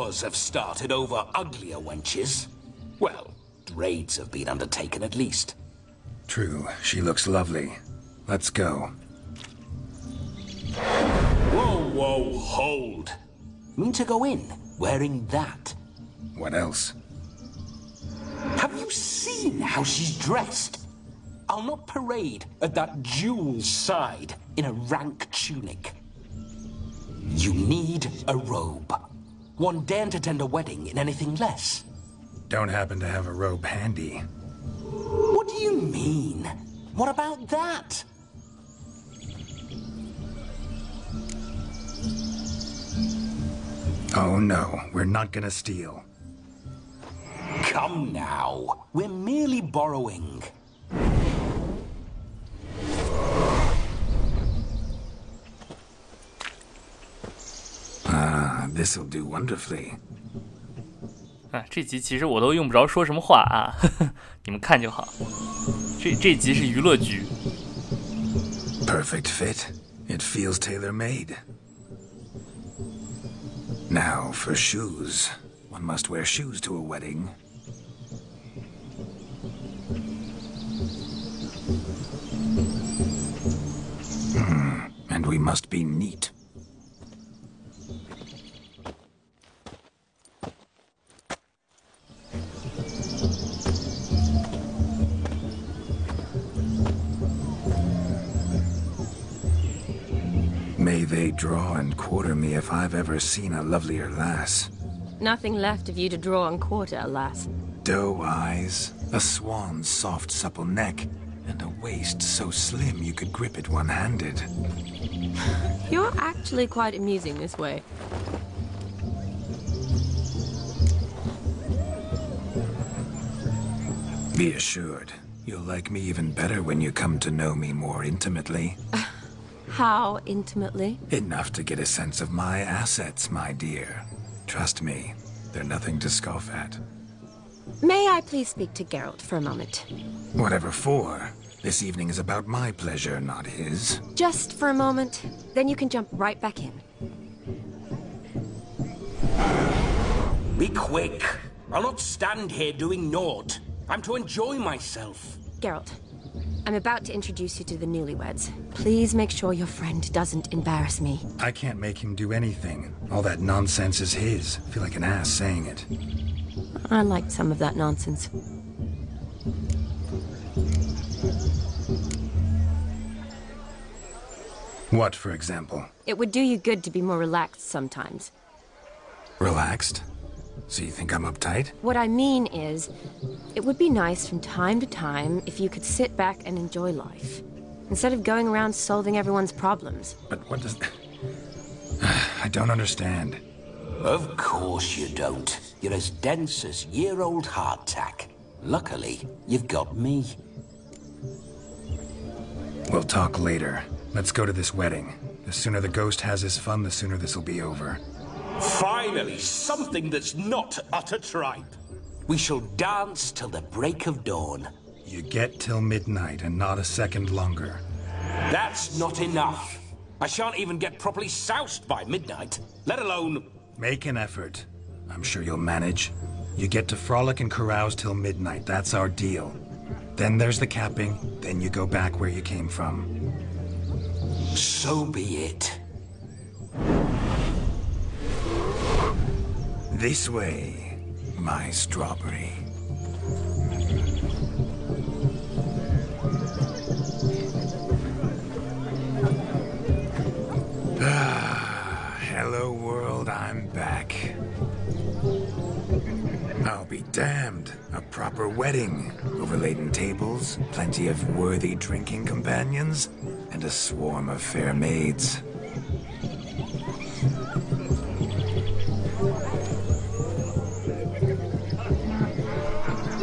wars have started over uglier wenches. Well, raids have been undertaken at least. True, she looks lovely. Let's go. Whoa, whoa, hold. Mean to go in, wearing that? What else? Have you seen how she's dressed? I'll not parade at that jewel's side in a rank tunic. You need a robe. One daren't attend a wedding in anything less. Don't happen to have a robe handy. What do you mean? What about that? Oh no, we're not gonna steal. Come now, we're merely borrowing. This'll do wonderfully. 这集其实我都用不着说什么话啊，你们看就好。这集是娱乐剧。Perfect fit. It feels tailor-made. Now for shoes. One must wear shoes to a wedding. And we must be neat. May they draw and quarter me if I've ever seen a lovelier lass. Nothing left of you to draw and quarter, alas. Doe eyes, a swan's soft supple neck, and a waist so slim you could grip it one-handed. You're actually quite amusing this way. Be assured, you'll like me even better when you come to know me more intimately. How intimately? Enough to get a sense of my assets, my dear. Trust me, they're nothing to scoff at. May I please speak to Geralt for a moment? Whatever for. This evening is about my pleasure, not his. Just for a moment, then you can jump right back in. Be quick. I'll not stand here doing naught. I'm to enjoy myself. Geralt, I'm about to introduce you to the newlyweds. Please make sure your friend doesn't embarrass me. I can't make him do anything. All that nonsense is his. I feel like an ass saying it. I liked some of that nonsense. What, for example? It would do you good to be more relaxed sometimes. Relaxed? So you think I'm uptight? What I mean is, it would be nice from time to time if you could sit back and enjoy life, instead of going around solving everyone's problems. But what does... I don't understand. Of course you don't. You're as dense as year-old hardtack. Luckily, you've got me. We'll talk later. Let's go to this wedding. The sooner the ghost has his fun, the sooner this'll be over. Finally, something that's not utter tripe. We shall dance till the break of dawn. You get till midnight and not a second longer. That's not enough. I shan't even get properly soused by midnight, let alone... Make an effort. I'm sure you'll manage. You get to frolic and carouse till midnight. That's our deal. Then there's the capping. Then you go back where you came from. So be it. This way, my strawberry. Hello world, I'm back. I'll be damned. A proper wedding. Overladen tables, plenty of worthy drinking companions, and a swarm of fair maids.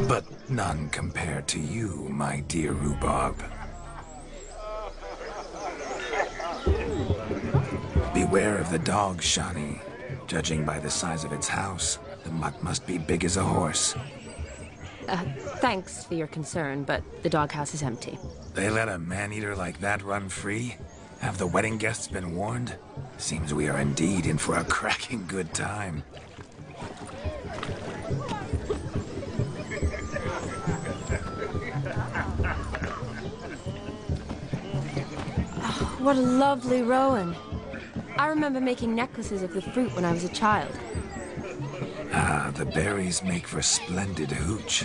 But none compared to you, my dear rhubarb. Beware of the dog, Shani. Judging by the size of its house, the mutt must be big as a horse. Thanks for your concern, but the doghouse is empty. They let a man-eater like that run free? Have the wedding guests been warned? Seems we are indeed in for a cracking good time. What a lovely rowan. I remember making necklaces of the fruit when I was a child. Ah, the berries make for splendid hooch.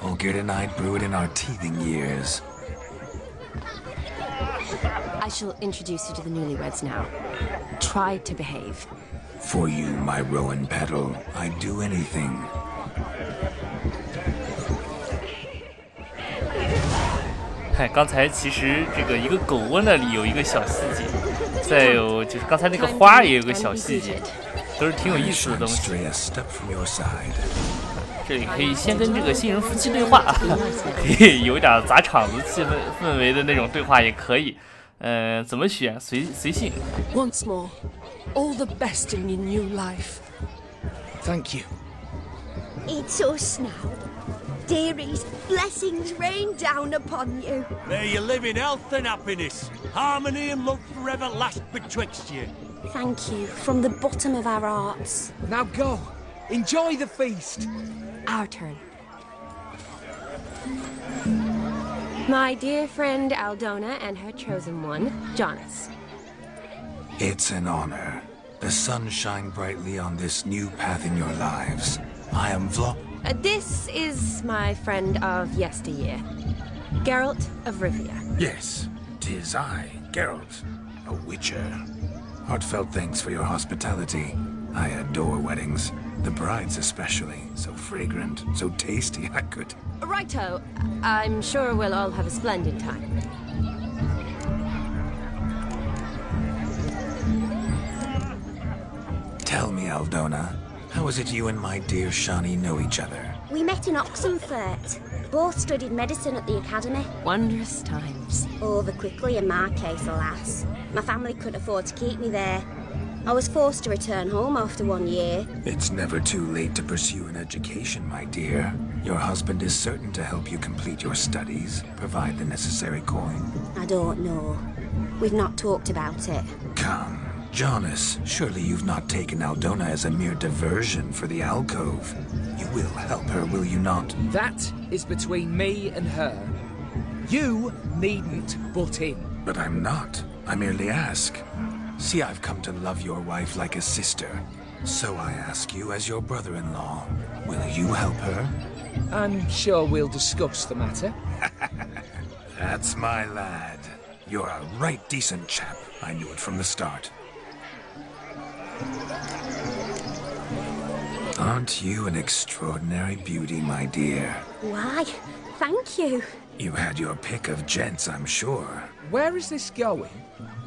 Olgerd and I brew it in our teething years. I shall introduce you to the newlyweds now. Try to behave. For you, my rowan petal, I'd do anything. 看，刚才其实这个一个狗窝那里有一个小细节，再有就是刚才那个花也有个小细节，都是挺有意思的东西。这里可以先跟这个新人夫妻对话，可以有点砸场子气氛围的那种对话也可以。怎么选随性。Once more, all the best in your new life. Thank you. It's us now. Dearies, blessings rain down upon you. May you live in health and happiness. Harmony and love forever last betwixt you. Thank you from the bottom of our hearts. Now go. Enjoy the feast. Our turn. My dear friend Aldona and her chosen one, Jonas. It's an honor. The sun shine brightly on this new path in your lives. I am This is my friend of yesteryear, Geralt of Rivia. Yes, 'tis I, Geralt, a witcher. Heartfelt thanks for your hospitality. I adore weddings. The brides especially. So fragrant, so tasty, I could... Righto. I'm sure we'll all have a splendid time. Tell me, Aldona, how is it you and my dear Shani know each other? We met in Oxenfurt. Both studied medicine at the academy. Wondrous times. Over quickly in my case, alas. My family couldn't afford to keep me there. I was forced to return home after 1 year. It's never too late to pursue an education, my dear. Your husband is certain to help you complete your studies, provide the necessary coin. I don't know. We've not talked about it. Come, Jonas, surely you've not taken Aldona as a mere diversion for the alcove. You will help her, will you not? That is between me and her. You needn't butt in. But I'm not. I merely ask. See, I've come to love your wife like a sister. So I ask you as your brother-in-law, will you help her? I'm sure we'll discuss the matter. That's my lad. You're a right decent chap. I knew it from the start. Aren't you an extraordinary beauty, my dear? Why, thank you. You had your pick of gents, I'm sure. Where is this going?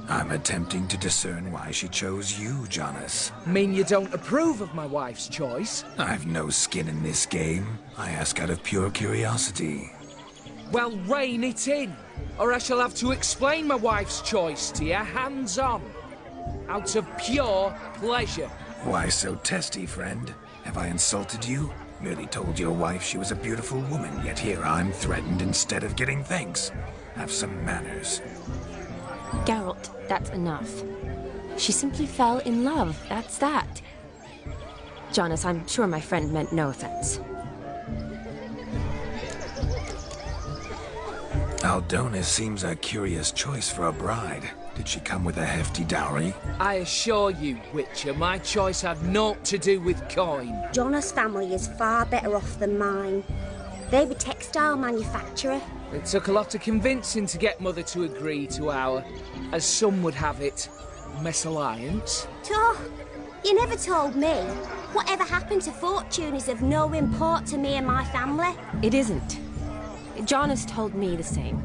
I'm attempting to discern why she chose you, Jonas. Mean you don't approve of my wife's choice? I've no skin in this game. I ask out of pure curiosity. Well, rein it in, or I shall have to explain my wife's choice to you hands-on. Out of pure pleasure. Why so testy, friend? Have I insulted you? Merely told your wife she was a beautiful woman, yet here I'm threatened instead of getting thanks. Have some manners. Geralt, that's enough. She simply fell in love, that's that. Jonas, I'm sure my friend meant no offense. Aldona seems a curious choice for a bride. Did she come with a hefty dowry? I assure you, Witcher, my choice had naught to do with coin. Jonas' family is far better off than mine. They're a textile manufacturer. It took a lot of convincing to get Mother to agree to our, as some would have it, mesalliance. Oh, you never told me. Whatever happened to fortune is of no import to me and my family. It isn't. Jonas told me the same.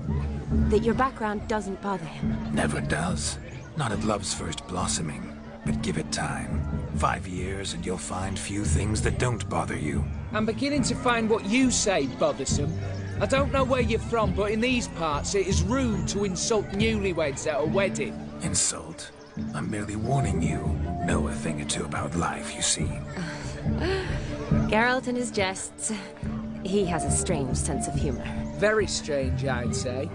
That your background doesn't bother him. Never does. Not at love's first blossoming. But give it time. 5 years and you'll find few things that don't bother you. I'm beginning to find what you say bothersome. I don't know where you're from, but in these parts it is rude to insult newlyweds at a wedding. Insult? I'm merely warning you. Know a thing or two about life, you see. Geralt and his jests. He has a strange sense of humor. Very strange, I'd say.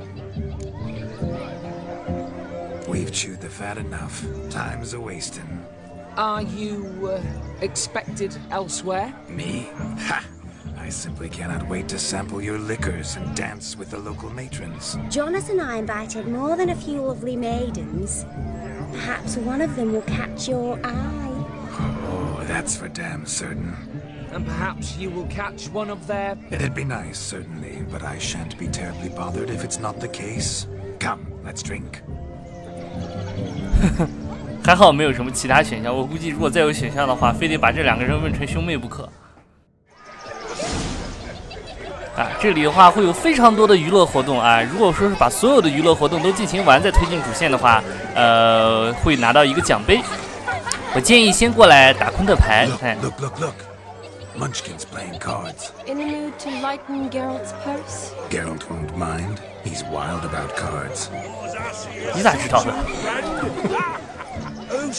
We've chewed the fat enough. Time's a-wasting. Are you, expected elsewhere? Me? Ha! I simply cannot wait to sample your liquors and dance with the local matrons. Jonas and I invited more than a few lovely maidens. Perhaps one of them will catch your eye. Oh, that's for damn certain. And perhaps you will catch one of their... It'd be nice, certainly, but I shan't be terribly bothered if it's not the case. Come, let's drink. 还好没有什么其他选项，我估计如果再有选项的话，非得把这2个人问成兄妹不可。啊，这里的话会有非常多的娱乐活动啊。如果说是把所有的娱乐活动都进行完再推进主线的话，会拿到一个奖杯。我建议先过来打昆特牌。Look. Munchkin's playing cards. In the mood to lighten Geralt's purse? Geralt won't mind. He's wild about cards. 你咋知道的？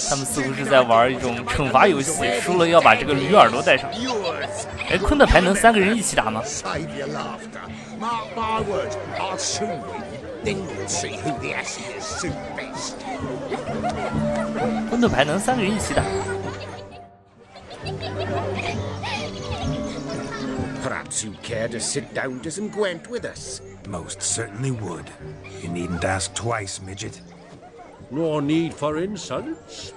他们似乎是在玩一种惩罚游戏，输了要把这个驴耳朵带上。哎，昆特牌能3个人一起打吗？昆特牌能3个人一起打。Perhaps you'd care to sit down to some Gwent with us? Most certainly would. You needn't ask twice, midget. No need for insults.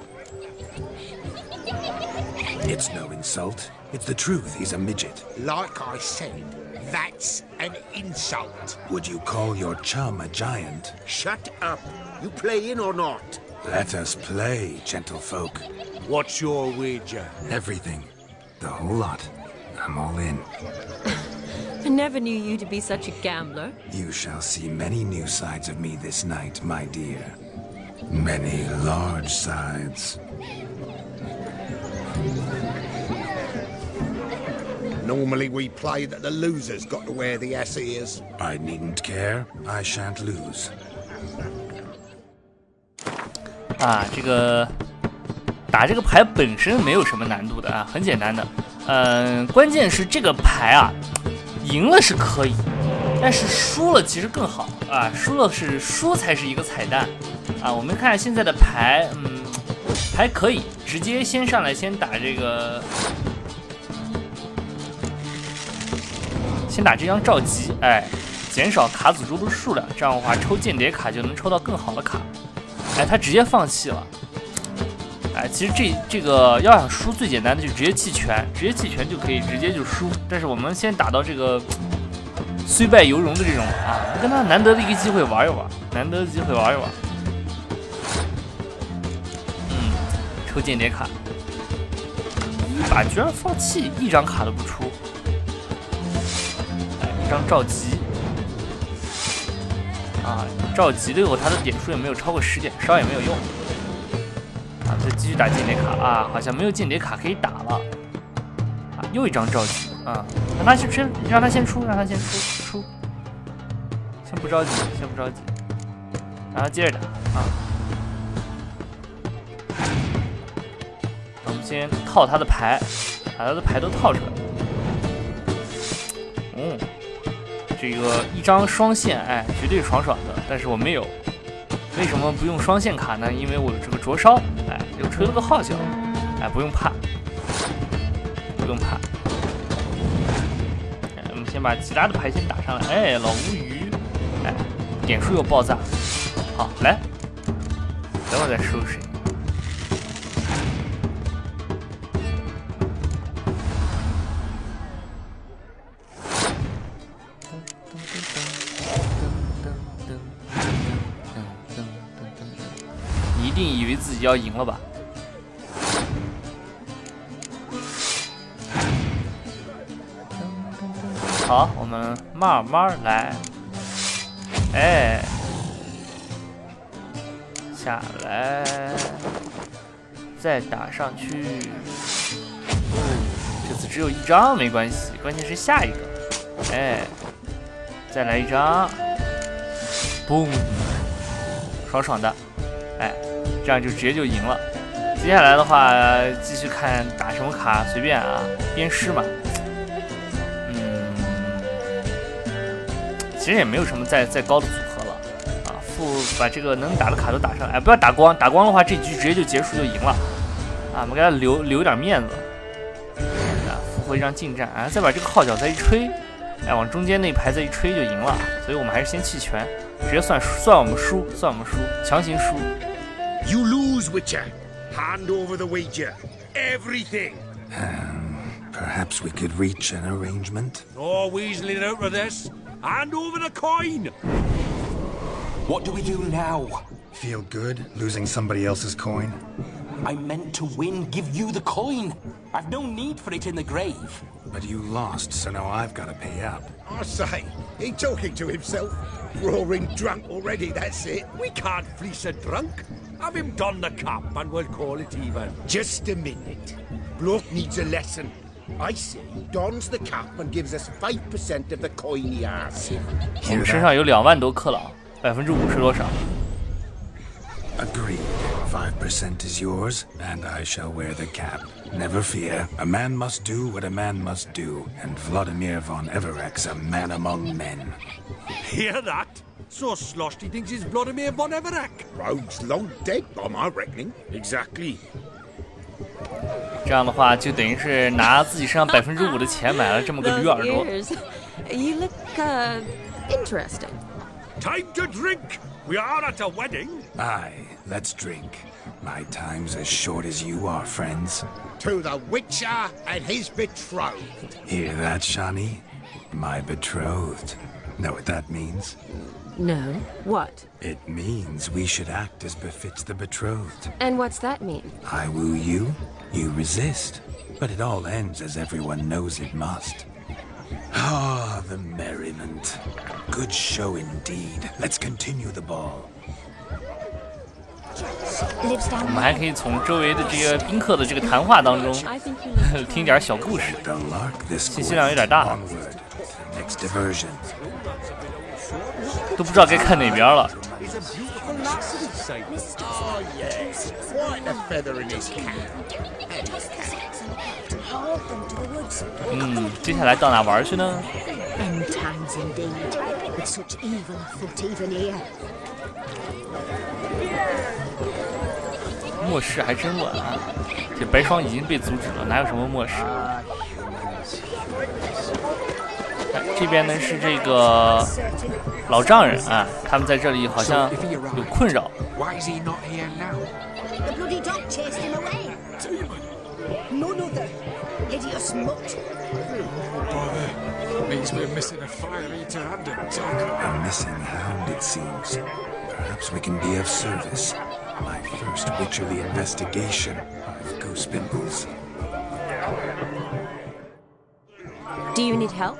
It's no insult. It's the truth. He's a midget. Like I said, that's an insult. Would you call your chum a giant? Shut up. You playing or not? Let us play, gentlefolk. What's your wager? Everything. The whole lot. I'm all in. I never knew you to be such a gambler. You shall see many new sides of me this night, my dear. Many large sides. Normally we play that the loser's got to wear the ass ears. I needn't care. I shan't lose. 啊，这个打这个牌本身没有什么难度的啊，很简单的。关键是这个牌啊，赢了是可以，但是输了其实更好啊，输才是一个彩蛋啊。我们看现在的牌，还可以，直接先上来先打这个，先打这张召集，哎，减少卡诅咒的数量，这样的话抽间谍卡就能抽到更好的卡。哎，他直接放弃了。哎，其实这个要想输最简单的就直接弃权，直接弃权就可以直接就输。但是我们先打到这个虽败犹荣的这种啊，跟他难得的一个机会玩一玩，难得的机会玩一玩。抽间谍卡，一把居然放弃，一张卡都不出。哎，一张召集。啊，召集了以后，他的点数也没有超过10点，烧也没有用。啊，再继续打间谍卡啊，好像没有间谍卡可以打了。啊，又一张召集啊，让他先出，让他先出，先不着急，然后接着打啊。我们先套他的牌，把他的牌都套出来。这个一张双线，哎，绝对爽爽的。但是我没有，为什么不用双线卡呢？因为我有这个灼烧，哎，又吹了个号角，哎，不用怕。哎，我们先把其他的牌先打上来，哎，老乌鱼，哎，点数又爆炸，好，来，等会再收拾。你一定以为自己要赢了吧？好，我们慢慢来。哎，下来，再打上去。这次只有一张没关系，关键是下一个。哎，再来一张。嘣，爽爽的。哎，这样就直接就赢了。接下来的话，继续看打什么卡，随便啊，鞭尸嘛。其实也没有什么再高的组合了啊，把这个能打的卡都打上来，哎，不要打光，打光的话这局直接就结束就赢了啊，我们给他留点面子啊，获一张近战啊！再把这个号角再一吹，哎，往中间那一排再一吹就赢了。所以我们还是先弃权，直接算我们输，强行输。You lose, Witcher. Hand over the wager. Everything. Perhaps we could reach an arrangement. No weaseling out of this. Hand over the coin. What do we do now? Feel good losing somebody else's coin? I meant to win, give you the coin. I've no need for it in the grave. But you lost, so now I've got to pay up. I say, he talking to himself. Roaring drunk already, that's it. We can't fleece a drunk. Have him don the cap and we'll call it even. Just a minute. Bloke needs a lesson. I say, dons the cap and gives us 5% of the coin he has. 我们身上有2万多克朗，50%是多少？ Agreed. 5% is yours, and I shall wear the cap. Never fear. A man must do what a man must do, and Vladimir von Everek's a man among men. Hear that? So sloshed he thinks he's Vladimir von Everek. Rogue's long dead, by my reckoning. Exactly. 这样的话，就等于是拿自己身上5%的钱买了这么个驴耳朵。 You look, interesting. Time to drink. We are at a wedding. Aye, let's drink. My time's as short as you are, friends. To the Witcher and his betrothed. Hear that, Shani? My betrothed. Know what that means? No. What? It means we should act as befits the betrothed. And what's that mean? I woo you, you resist. But it all ends as everyone knows it must. Ah, the merriment. Good show indeed. Let's continue the ball. 我们还可以从周围的这个宾客的这个谈话当中听点小故事，信息量有点大，都不知道该看哪边了。接下来到哪玩去呢？ End times indeed, with such evil afoot even here. 末世还真乱啊！这白霜已经被阻止了，哪有什么末世？这边呢是这个老丈人啊，他们在这里好像有困扰。 Why is he not here now? The bloody dog chased him away. None other. Hideous mutt. Means we're missing a fire eater and a dog. A missing hound, it seems. Perhaps we can be of service. My first witcherly investigation of Ghost Pimples. Do you need help?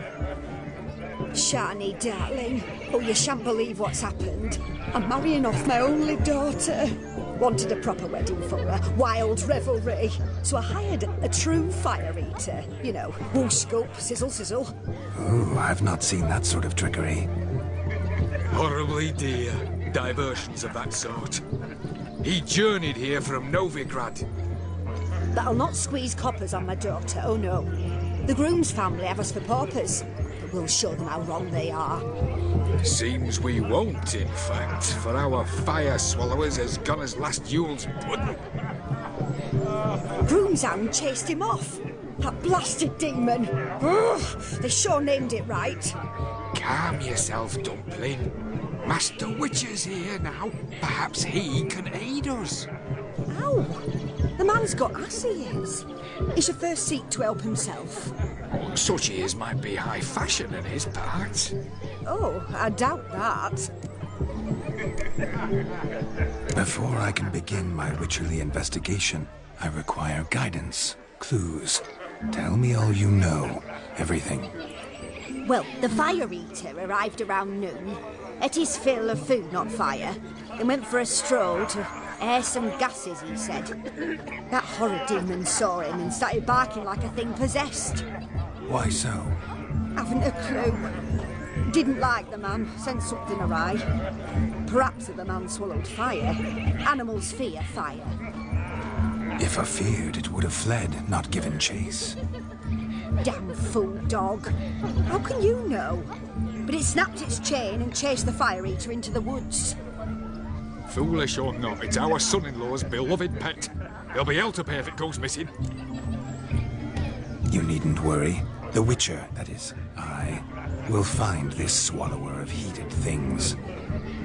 Shani, darling. Oh, you shan't believe what's happened. I'm marrying off my only daughter. Wanted a proper wedding for her, wild revelry. So I hired a true fire eater. You know, whoosh, scoop, sizzle, sizzle. Oh, I've not seen that sort of trickery. Horribly dear. Diversions of that sort. He journeyed here from Novigrad. That'll not squeeze coppers on my daughter, oh no. The groom's family have us for paupers, but we'll show them how wrong they are. Seems we won't, in fact, for our fire swallowers has gone as last Yule's pudding. Groom's hound chased him off. That blasted demon. Ugh, they sure named it right. Calm yourself, Dumpling. Master Witcher's here now. Perhaps he can aid us. Ow! The man's got ass ears. He should first seek to help himself. Such ears might be high fashion in his part. Oh, I doubt that. Before I can begin my witcherly investigation, I require guidance, clues. Tell me all you know. Everything. Well, the fire eater arrived around noon, ate his fill of food, not fire, then went for a stroll to air some gases, he said. That horrid demon saw him and started barking like a thing possessed. Why so? Haven't a clue. Didn't like the man, sensed something awry. Perhaps if the man swallowed fire. Animals fear fire. If I feared, it would have fled, not given chase. Damn fool dog. How can you know? But it snapped its chain and chased the fire eater into the woods. Foolish or not, it's our son-in-law's beloved pet. He'll be hell to pay if it goes missing. You needn't worry. The Witcher, that is, I, will find this swallower of heated things.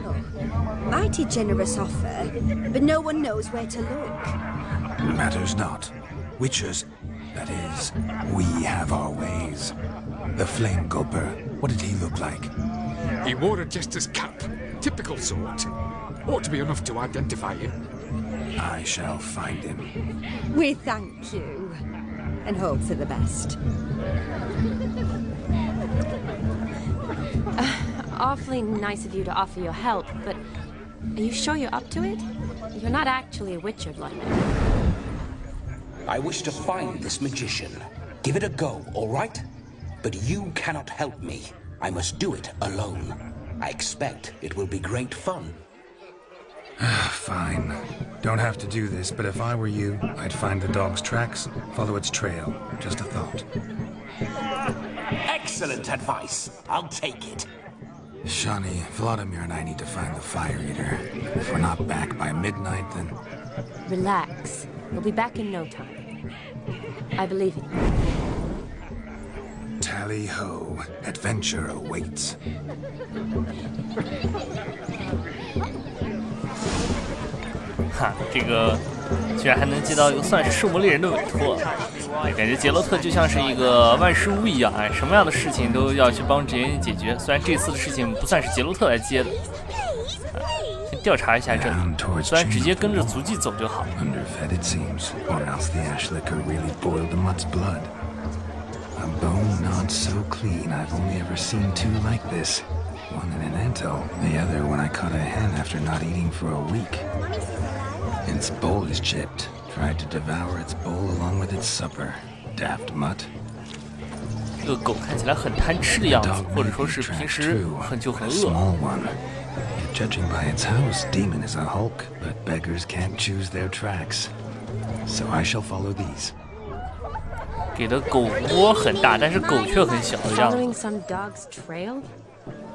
Oh, mighty generous offer, but no one knows where to look. Matters not. Witchers, that is, we have our ways. The Flame Gulper, what did he look like? He wore a jester's cap. Typical sort. Ought to be enough to identify him. I shall find him. We thank you, and hope for the best. Awfully nice of you to offer your help, but are you sure you're up to it? You're not actually a witcher, Vladimir. I wish to find this magician. Give it a go, all right? But you cannot help me. I must do it alone. I expect it will be great fun. Fine. Don't have to do this, but if I were you, I'd find the dog's tracks, follow its trail. Just a thought. Excellent advice. I'll take it. Shani, Vladimir and I need to find the Fire Eater. If we're not back by midnight, then... Relax. We'll be back in no time. I believe in you. Tally-ho. Adventure awaits. 哈，这个居然还能接到一个算是圣魔猎人的委托，感觉杰洛特就像是一个万事屋一样，哎，什么样的事情都要去帮别人解决。虽然这次的事情不算是杰洛特来接的，先调查一下这里，虽然直接跟着足迹走就好。Underfed it seems, or else the ash liquor really boiled the mutt's blood. A bone not so clean, I've only ever seen two like this. One in an antelope, the other when I caught a hen after not eating for a week. Its bowl is chipped. Tried to devour its bowl along with its supper. Daft mutt. 这个狗看起来很贪吃的样子，或者说是平时很饿。 Small one. Judging by its house, Demon is a hulk, but beggars can't choose their tracks. So I shall follow these. 给的狗窝很大，但是狗却很小的样子。 Following some dog's trail?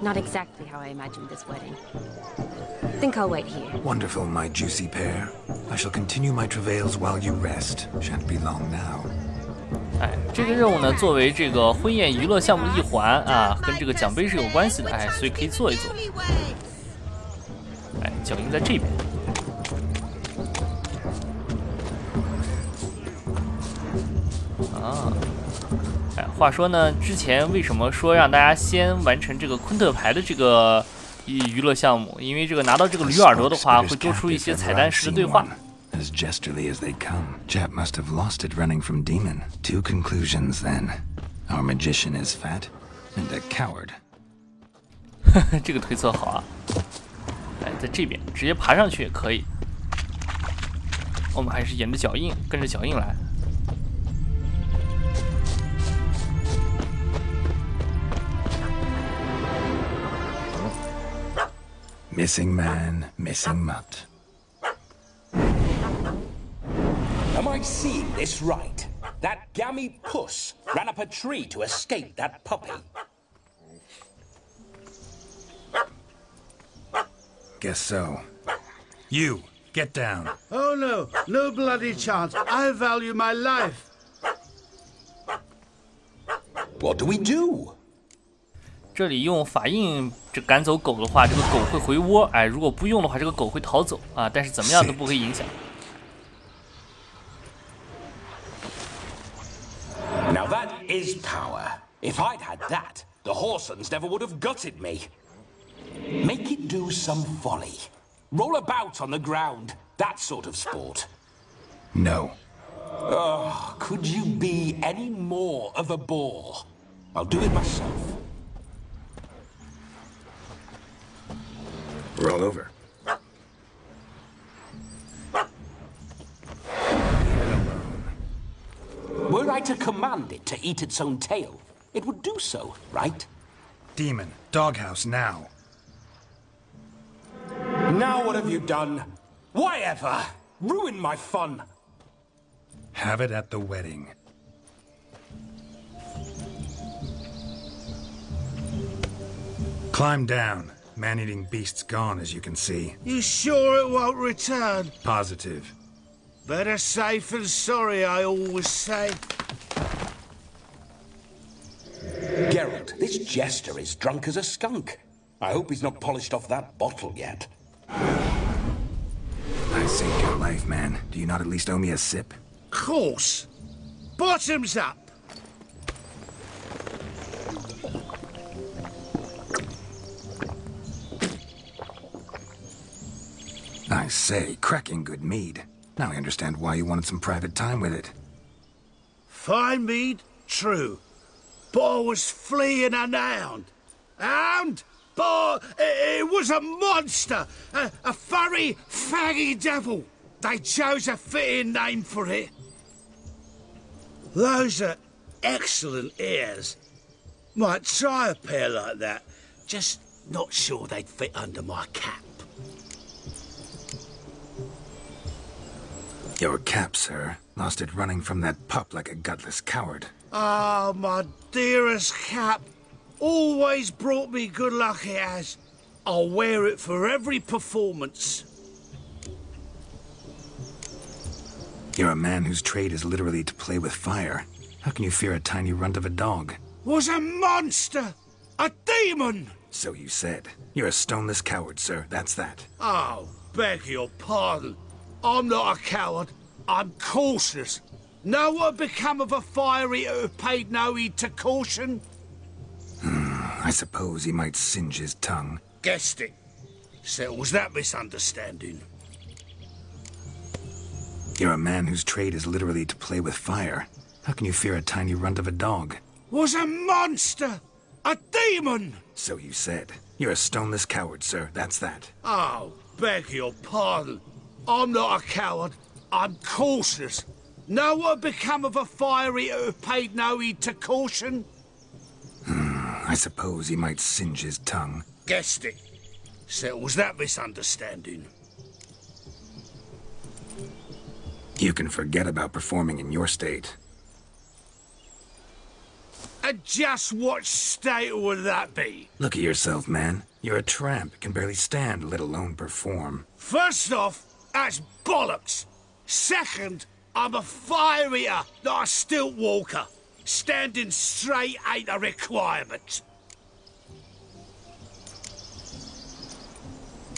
Not exactly how I imagined this wedding. Think I'll wait here. Wonderful, my juicy pair. I shall continue my travails while you rest. Shan't be long now. 哎，这个任务呢，作为这个婚宴娱乐项目的一环啊，跟这个奖杯是有关系的，哎，所以可以做一做。哎，脚印在这边。啊。 哎，话说呢，之前为什么说让大家先完成这个昆特牌的这个娱乐项目？因为这个拿到这个驴耳朵的话，会多出一些彩蛋式的对话。As jesterly as they come, Jap must have lost it running from Demon. Two conclusions then: our magician is fat, and a coward. 这个推测好啊！哎，在这边直接爬上去也可以。我们还是沿着脚印，跟着脚印来。 Missing man, missing mutt. Am I seeing this right? That gammy puss ran up a tree to escape that puppy. Guess so. You, get down. Oh no, no bloody chance. I value my life. What do we do? 这里用法印这赶走狗的话，这个狗会回窝。哎，如果不用的话，这个狗会逃走啊。但是怎么样都不会影响。Now that is power. If I'd had that, the Horsons never would have gutted me. Make it do some folly. Roll about on the ground. That sort of sport. No. Oh, could you be any more of a bore? I'll do it myself. Roll over. Were I to command it to eat its own tail, it would do so, right? Demon, doghouse now. Now what have you done? Why ever? Ruin my fun. Have it at the wedding. Climb down. Man-eating beast's gone, as you can see. You sure it won't return? Positive. Better safe than sorry, I always say. Geralt, this jester is drunk as a skunk. I hope he's not polished off that bottle yet. I saved your life, man. Do you not at least owe me a sip? Course. Bottoms up. I say, cracking good mead. Now I understand why you wanted some private time with it. Fine mead? True. But I was fleeing a hound. Hound? But it was a monster! A furry, faggy devil! They chose a fitting name for it. Those are excellent ears. Might try a pair like that. Just not sure they'd fit under my cap. Your cap, sir. Lost it running from that pup like a gutless coward. Ah, my dearest cap. Always brought me good luck, it has. I'll wear it for every performance. You're a man whose trade is literally to play with fire. How can you fear a tiny runt of a dog? Was a monster! A demon! So you said. You're a stoneless coward, sir. That's that. Oh, beg your pardon. I'm not a coward. I'm cautious. Know what become of a fire eater who paid no heed to caution? I suppose he might singe his tongue. Guessed it. Settles that misunderstanding. You're a man whose trade is literally to play with fire. How can you fear a tiny runt of a dog? Was a monster! A demon! So you said. You're a stoneless coward, sir. That's that. Oh, beg your pardon. I'm not a coward. I'm cautious. Know what become of a fire eater who paid no heed to caution? I suppose he might singe his tongue. Guessed it. Settles that misunderstanding. You can forget about performing in your state. And just what state would that be? Look at yourself, man. You're a tramp, can barely stand, let alone perform. First off, that's bollocks. Second, I'm a fire eater, not a stilt walker. Standing straight ain't a requirement.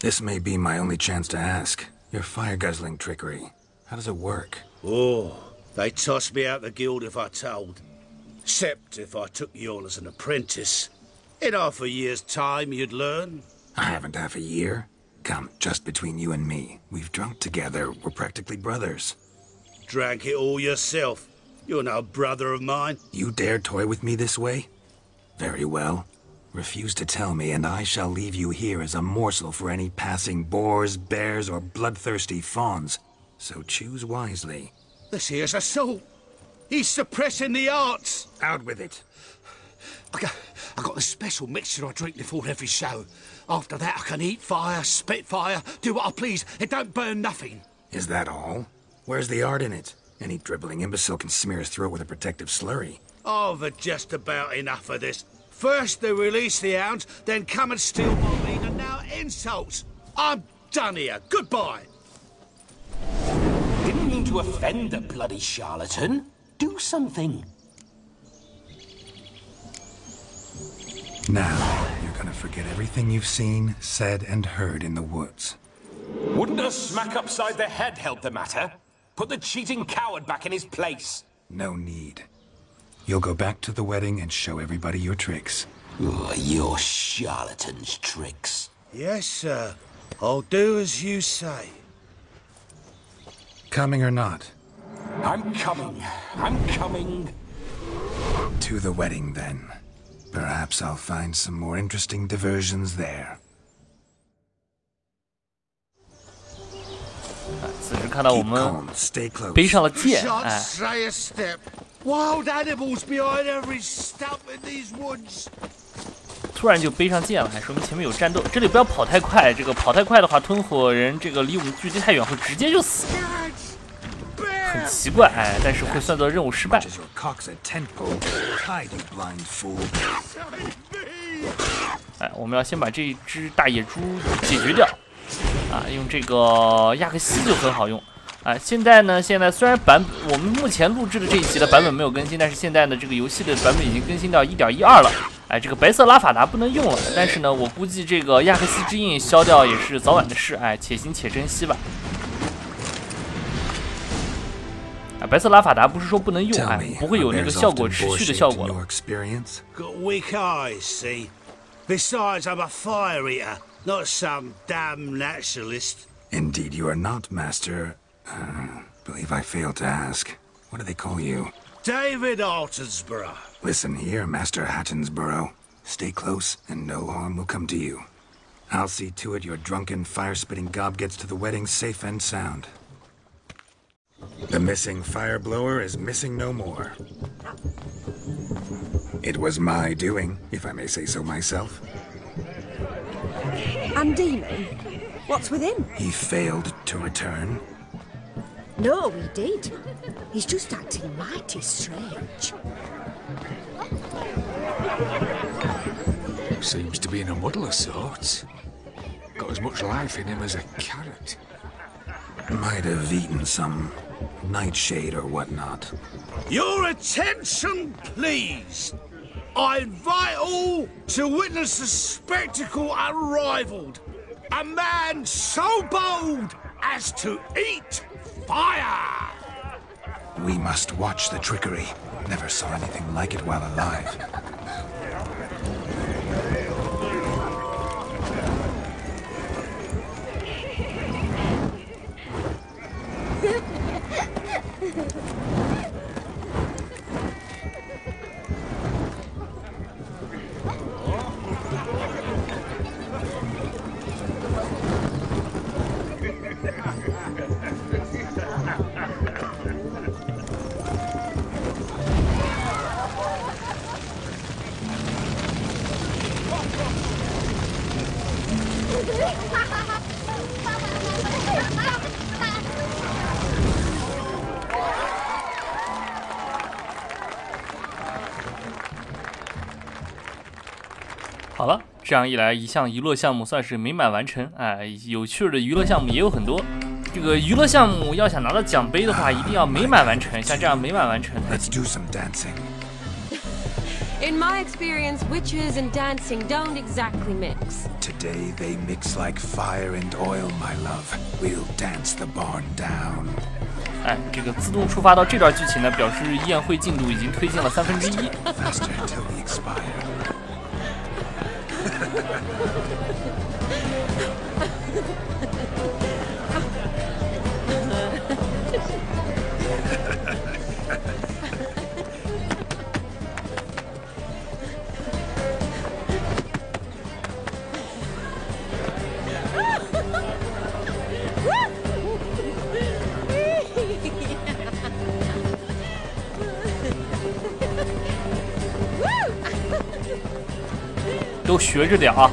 This may be my only chance to ask. Your fire-guzzling trickery. How does it work? Oh, they'd toss me out the guild if I told. Except if I took you on as an apprentice. In half a year's time, you'd learn. I haven't half a year. Come, just between you and me. We've drunk together. We're practically brothers. Drank it all yourself. You're no brother of mine. You dare toy with me this way? Very well. Refuse to tell me, and I shall leave you here as a morsel for any passing boars, bears, or bloodthirsty fawns. So choose wisely. This here's assault. He's suppressing the arts. Out with it. I got a special mixture I drink before every show. After that, I can eat fire, spit fire, do what I please. It don't burn nothing. Is that all? Where's the art in it? Any dribbling imbecile can smear his throat with a protective slurry. I've had just about enough of this. First they release the hounds, then come and steal my meat, and now insults. I'm done here. Goodbye. Didn't mean to offend the bloody charlatan. Do something. Now, you're gonna forget everything you've seen, said, and heard in the woods. Wouldn't a smack upside the head help the matter? Put the cheating coward back in his place. No need. You'll go back to the wedding and show everybody your tricks. Oh, your charlatan's tricks. Yes, sir. I'll do as you say. Coming or not? I'm coming. I'm coming. To the wedding, then. Perhaps I'll find some more interesting diversions there. 此时看到我们背上了剑，哎， Wild animals behind every stump in these woods. 突然就背上剑了，还说明前面有战斗。这里不要跑太快，这个跑太快的话，吞火人这个离我们距离太远，会直接就死。很奇怪，哎，但是会算作任务失败。哎，我们要先把这只大野猪解决掉，啊，用这个亚克西就很好用。现在虽然我们目前录制的这一期的版本没有更新，但是现在呢，这个游戏的版本已经更新到 1.12 了。这个白色拉法达不能用了，但是呢，我估计这个亚克西之印消掉也是早晚的事，且行且珍惜吧。白色拉法达不是说不能用，不会有那个效果持续的效果了。Got weak eyes, see? Besides, I'm a fire eater, not some damn naturalist. Indeed, you are not, Master. Believe I failed to ask. What do they call you? David Altonsborough. Listen here, Master Hattonsborough. Stay close, and no harm will come to you. I'll see to it your drunken, fire-spitting gob gets to the wedding safe and sound. The missing fire blower is missing no more. It was my doing, if I may say so myself. And Demon? What's with him? He failed to return. No, he did. He's just acting mighty strange. Seems to be in a muddle of sorts. Got as much life in him as a carrot. Might have eaten some nightshade or whatnot. Your attention, please. I invite all to witness a spectacle unrivaled. A man so bold as to eat fire! We must watch the trickery. Never saw anything like it while alive.好了，这样一来，一项娱乐项目算是美满完成。有趣的娱乐项目也有很多。这个娱乐项目要想拿到奖杯的话，一定要美满完成，像这样美满完成。Let's do some dancing. In my experience, witches and dancing don't exactly mix. Today they mix like fire and oil, my love. We'll dance the barn down. 这个自动触发到这段剧情呢，表示宴会进度已经推进了1/3。Faster till we expire. Woo! 都学着点啊。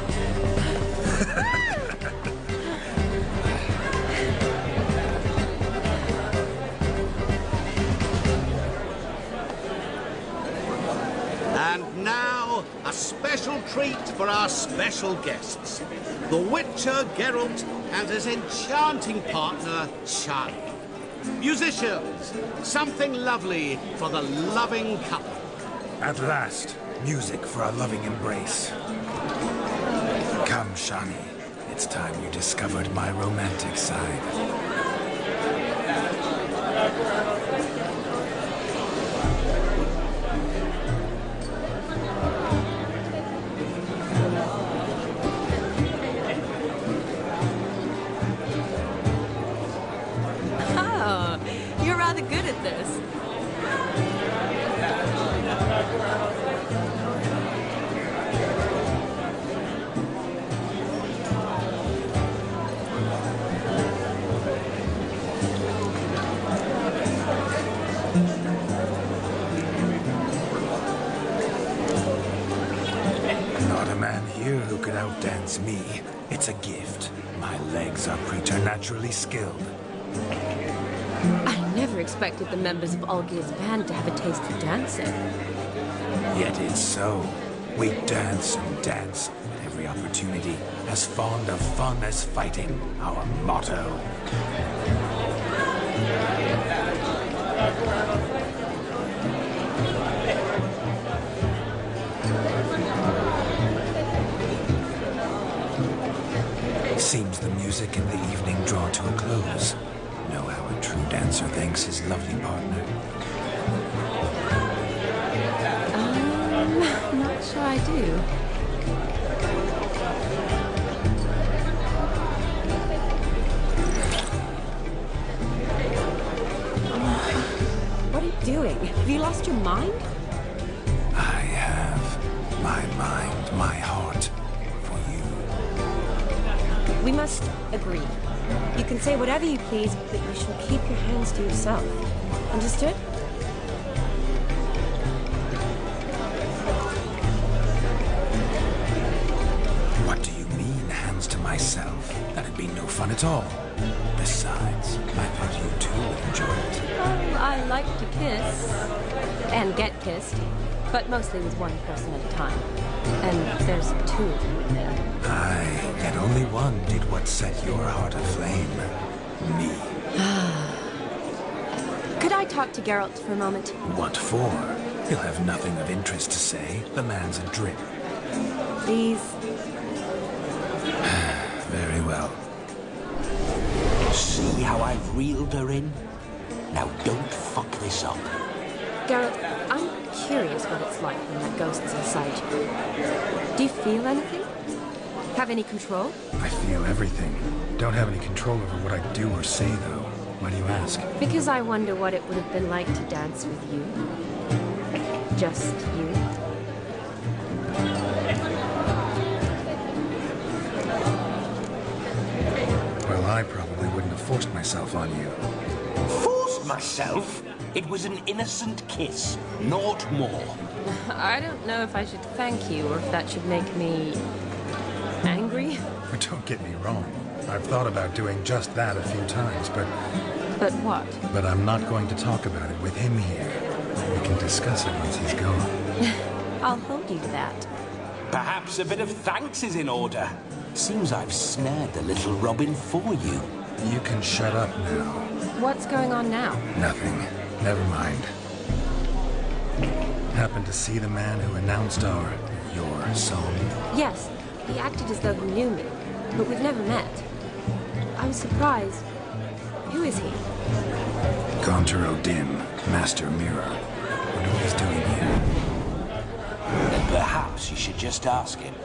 And now, a special treat for our special guests. The Witcher Geralt and his enchanting partner, Charlie. Musicians, something lovely for the loving couple. At last, music for a loving embrace. Come, Shani. It's time you discovered my romantic side. Oh, you're rather good at this. Not a man here who could outdance me. It's a gift. My legs are preternaturally skilled. I never expected the members of Olgir's band to have a taste for dancing. Yet it's so. We dance and dance at every opportunity, as fond of fun as fighting, our motto. Seems the music and the evening draw to a close. Know how a true dancer thanks his lovely partner. Not sure I do. What are you doing? Have you lost your mind? I have my mind, my heart for you. We must agree. You can say whatever you please, but you shall keep your hands to yourself. Understood? What do you mean, hands to myself? That'd be no fun at all. Besides, I thought you two would enjoy it. Well, I like to kiss. And get kissed. But mostly with one person at a time. And there's two of you there. Aye, yet only one did what set your heart aflame. Me. Could I talk to Geralt for a moment? What for? He'll have nothing of interest to say. The man's adrip. Please. Very well. See how I've reeled her in? Now don't fuck this up. Geralt, I'm curious what it's like when that ghost is inside you. Do you feel anything? Have any control? I feel everything. Don't have any control over what I do or say, though. Why do you ask? Because I wonder what it would have been like to dance with you. Just you. Well, I probably wouldn't have forced myself on you. Forced myself? It was an innocent kiss, naught more. I don't know if I should thank you or if that should make me angry. Don't get me wrong. I've thought about doing just that a few times, but... But what? But I'm not going to talk about it with him here. We can discuss it once he's gone. I'll hold you to that. Perhaps a bit of thanks is in order. Seems I've snared the little Robin for you. You can shut up now. What's going on now? Nothing. Never mind. Happened to see the man who announced your song? Yes, he acted as though he knew me, but we've never met. I was surprised. Who is he? Gaunter Dim, Master Mirror. Wonder what he's doing here. Then perhaps you should just ask him.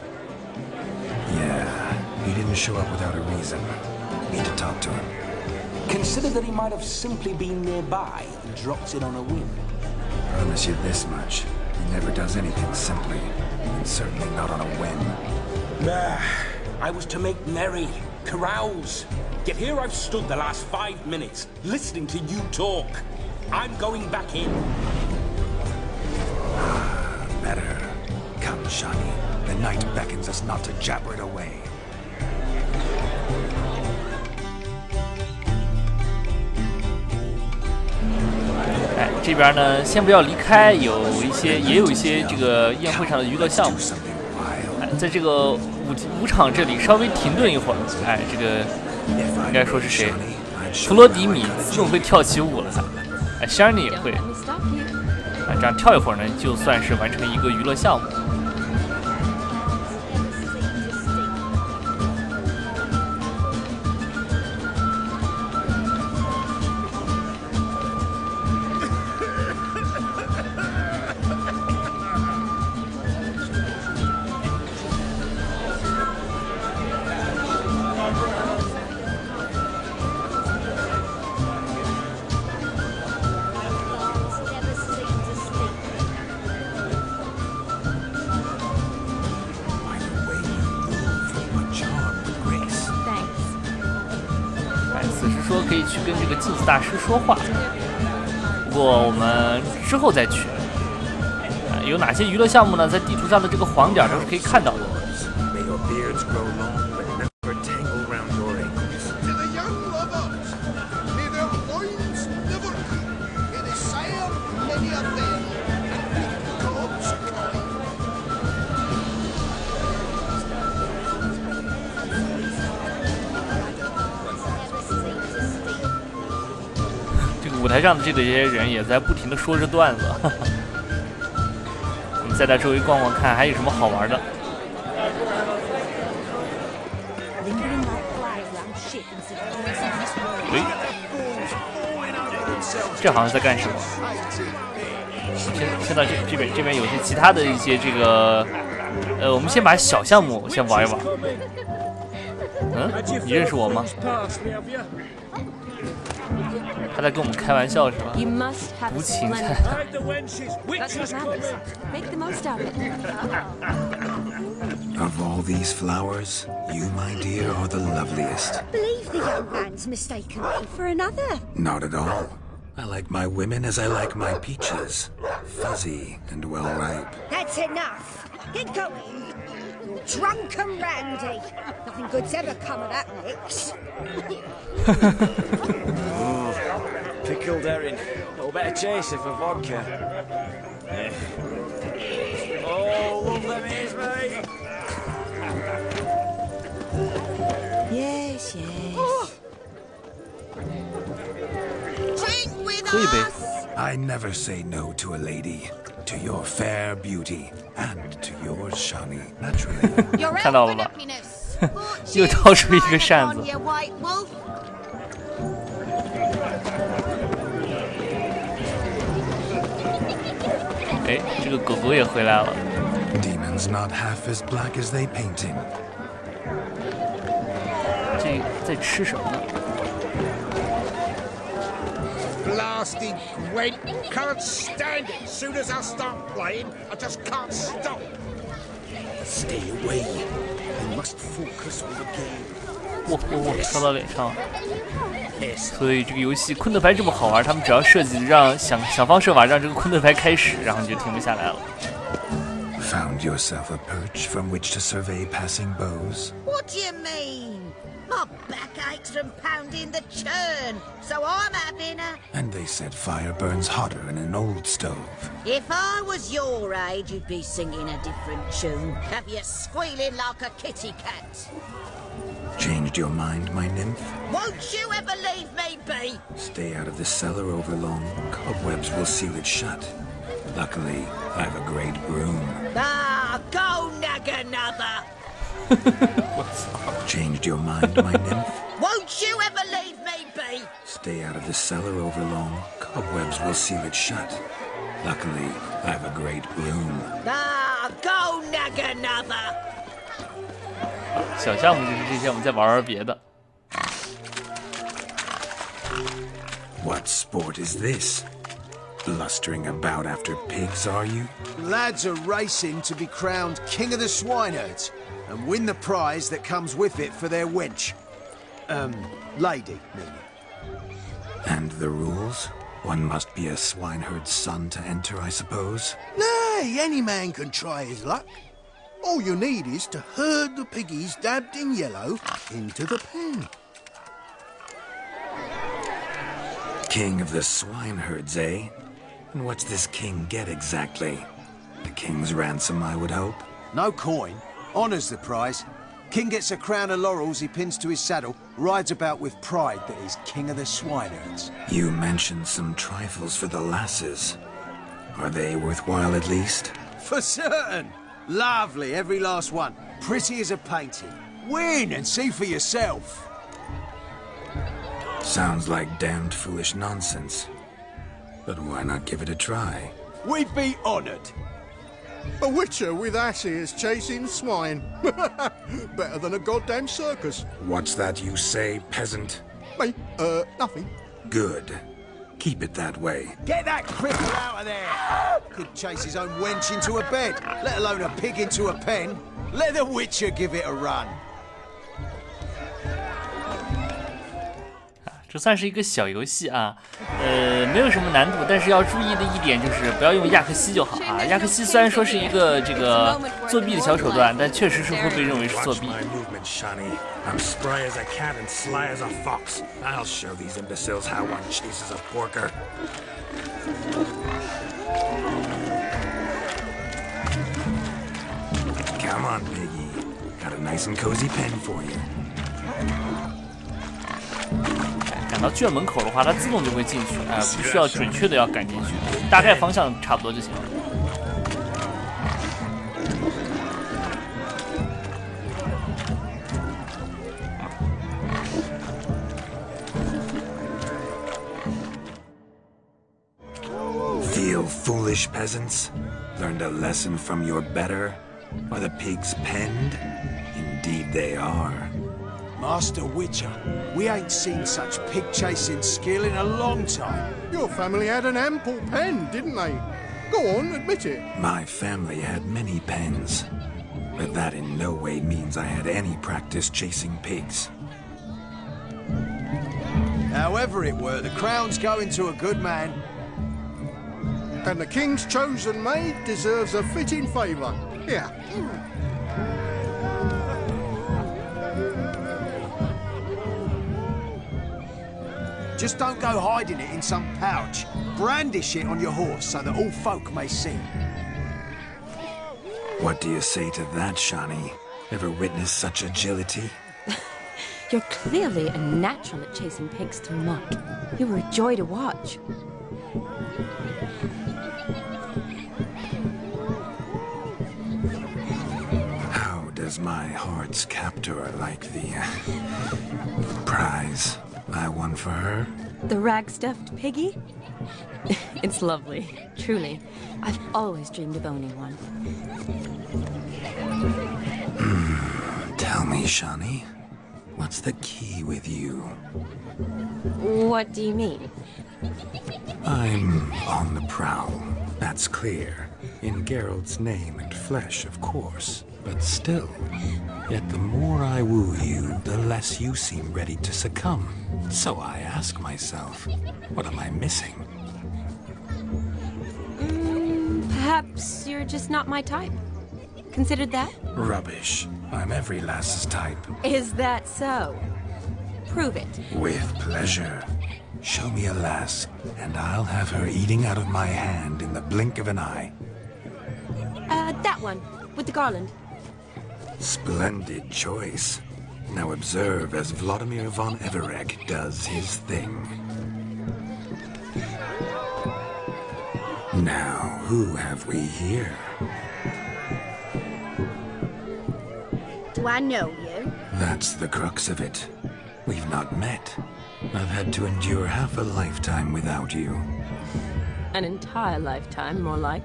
Yeah, he didn't show up without a reason. Need to talk to him. Consider that he might have simply been nearby and dropped in on a whim. Promise you this much. He never does anything simply, and certainly not on a whim. I was to make merry, carouse. Yet here I've stood the last 5 minutes, listening to you talk. I'm going back in. Better. Come, Shani. The night beckons us not to jabber it away. 这边呢，先不要离开，也有一些这个宴会上的娱乐项目。在这个舞场这里稍微停顿一会儿。这个应该说是谁？弗罗迪米自动会跳起舞了。Shani 也会。这样跳一会儿呢，就算是完成一个娱乐项目。说可以去跟这个镜子大师说话，不过我们之后再去。有哪些娱乐项目呢？在地图上的这个黄点都是可以看到的。台上的这些人也在不停的说着段子。我们再在周围逛逛看，还有什么好玩的。喂，这好像在干什么？先到这边有些其他的一些这个，我们先把小项目先玩一玩。嗯，你认识我吗？他在跟我们开玩笑是吧？毒芹菜。Of all these flowers, you, my dear, are the loveliest. Believe the young man's mistaken me for another. Not at all. I like my women as I like my peaches. Fuzzy and well ripe. That's enough. Get going. You're drunk and randy. Nothing good's ever come of that mix. Pickled herring. No better chaser for vodka. Oh, love them ears, mate. Yes, yes. Drink with us. I never say no to a lady. To your fair beauty and to yours, Shani, naturally. 看到了吧？又掏出一个扇子。哎，这个狗狗也回来了。Demons not half as black as they paint him. 这在吃什么呢？ Blasting Gwent! Can't stand it! Soon as I start playing, I just can't stop. Stay away. You must focus on the game. 哇，烧到脸上了。所以这个游戏昆特牌这么好玩，他们只要设计让想方设法让这个昆特牌开始，然后你就停不下来了。 Found yourself a perch from which to survey passing beaux? What do you mean? My back aches from pounding the churn, so I'm having a... And they said fire burns hotter in an old stove. If I was your age, you'd be singing a different tune. Have you squealing like a kitty cat? Changed your mind, my nymph? Won't you ever leave me be? Stay out of the cellar overlong. Cobwebs will seal it shut. Luckily, I've a great broom. Ah, go nag another! Changed your mind, my nymph? Won't you ever leave me be? Stay out of the cellar overlong. Cobwebs will seal it shut. Luckily, I've a great broom. Ah, go nag another! 小项目就是这些，我们再玩玩别的。 What sport is this? Blustering about after pigs, are you? Lads are racing to be crowned King of the Swineherds and win the prize that comes with it for their wench. Lady, meaning. And the rules? One must be a swineherd's son to enter, I suppose? Nay, any man can try his luck. All you need is to herd the piggies dabbed in yellow into the pen. King of the swineherds, eh? And what's this king get exactly? The king's ransom, I would hope. No coin. Honours the prize. King gets a crown of laurels he pins to his saddle, rides about with pride that he's king of the swineherds. You mentioned some trifles for the lasses. Are they worthwhile at least? For certain. Lovely, every last one. Pretty as a painting. Win and see for yourself. Sounds like damned foolish nonsense. But why not give it a try? We'd be honoured. A witcher with asses chasing swine. Better than a goddamn circus. What's that you say, peasant? Me? Nothing. Good. Keep it that way. Get that cripple out of there! Could chase his own wench into a bed, let alone a pig into a pen. Let the witcher give it a run. 这算是一个小游戏啊，没有什么难度，但是要注意的一点就是不要用亚克西就好啊。亚克西虽然说是一个这个作弊的小手段，但确实是会被认为是作弊。I'm spry as a cat and sly as a fox. I'll show these imbeciles how one chases a porker. Come on, piggy. Got a nice and cozy pen for you. 赶到剧院门口的话，它自动就会进去，不需要准确的要赶进去，大概方向差不多就行了。Feel foolish peasants? Learned a lesson from your better? Are the pigs penned? Indeed they are. Master Witcher, we ain't seen such pig-chasing skill in a long time. Your family had an ample pen, didn't they? Go on, admit it. My family had many pens, but that in no way means I had any practice chasing pigs. However it were, the crown's going to a good man. And the king's chosen maid deserves a fitting favour. Here. Just don't go hiding it in some pouch. Brandish it on your horse so that all folk may see. What do you say to that, Shani? Ever witnessed such agility? You're clearly a natural at chasing pigs through muck. You were a joy to watch. How does my heart's captor like the prize I won for her? The rag-stuffed piggy? It's lovely, truly. I've always dreamed of owning one. Tell me, Shani, what's the key with you? What do you mean? I'm on the prowl, that's clear. In Geralt's name and flesh, of course. But still, yet the more I woo you, the less you seem ready to succumb. So I ask myself, what am I missing? Perhaps you're just not my type. Considered that? Rubbish. I'm every lass's type. Is that so? Prove it. With pleasure. Show me a lass, and I'll have her eating out of my hand in the blink of an eye. That one, with the garland. Splendid choice. Now observe as Vladimir von Everegg does his thing. Now, who have we here? Do I know you? That's the crux of it. We've not met. I've had to endure half a lifetime without you. An entire lifetime, more like.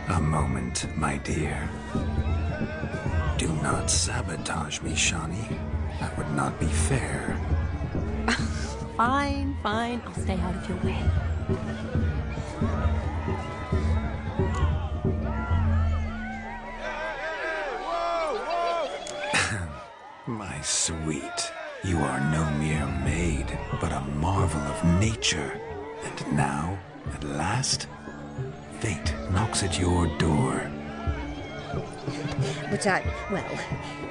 A moment, my dear. Do not sabotage me, Shani. That would not be fair. Fine, fine. I'll stay out of your way. My sweet, you are no mere maid, but a marvel of nature. And now, at last, fate knocks at your door. But I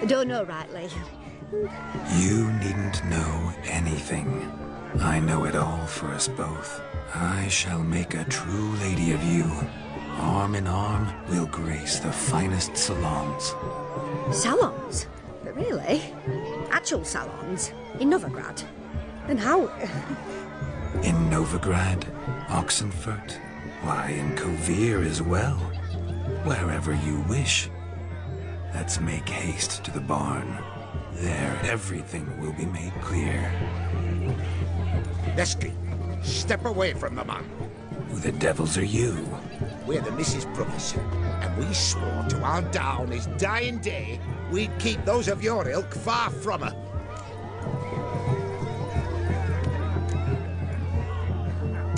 don't know rightly. You needn't know anything. I know it all for us both. I shall make a true lady of you. Arm in arm, we'll grace the finest salons. Salons? But really? Actual salons? In Novigrad? And how? In Novigrad, Oxenfurt, why, in Kovir as well. Wherever you wish. Let's make haste to the barn. There, everything will be made clear. Lesky, step away from the man. Who the devils are you? We're the Mrs. Brothers, and we swore to our down his dying day we'd keep those of your ilk far from her.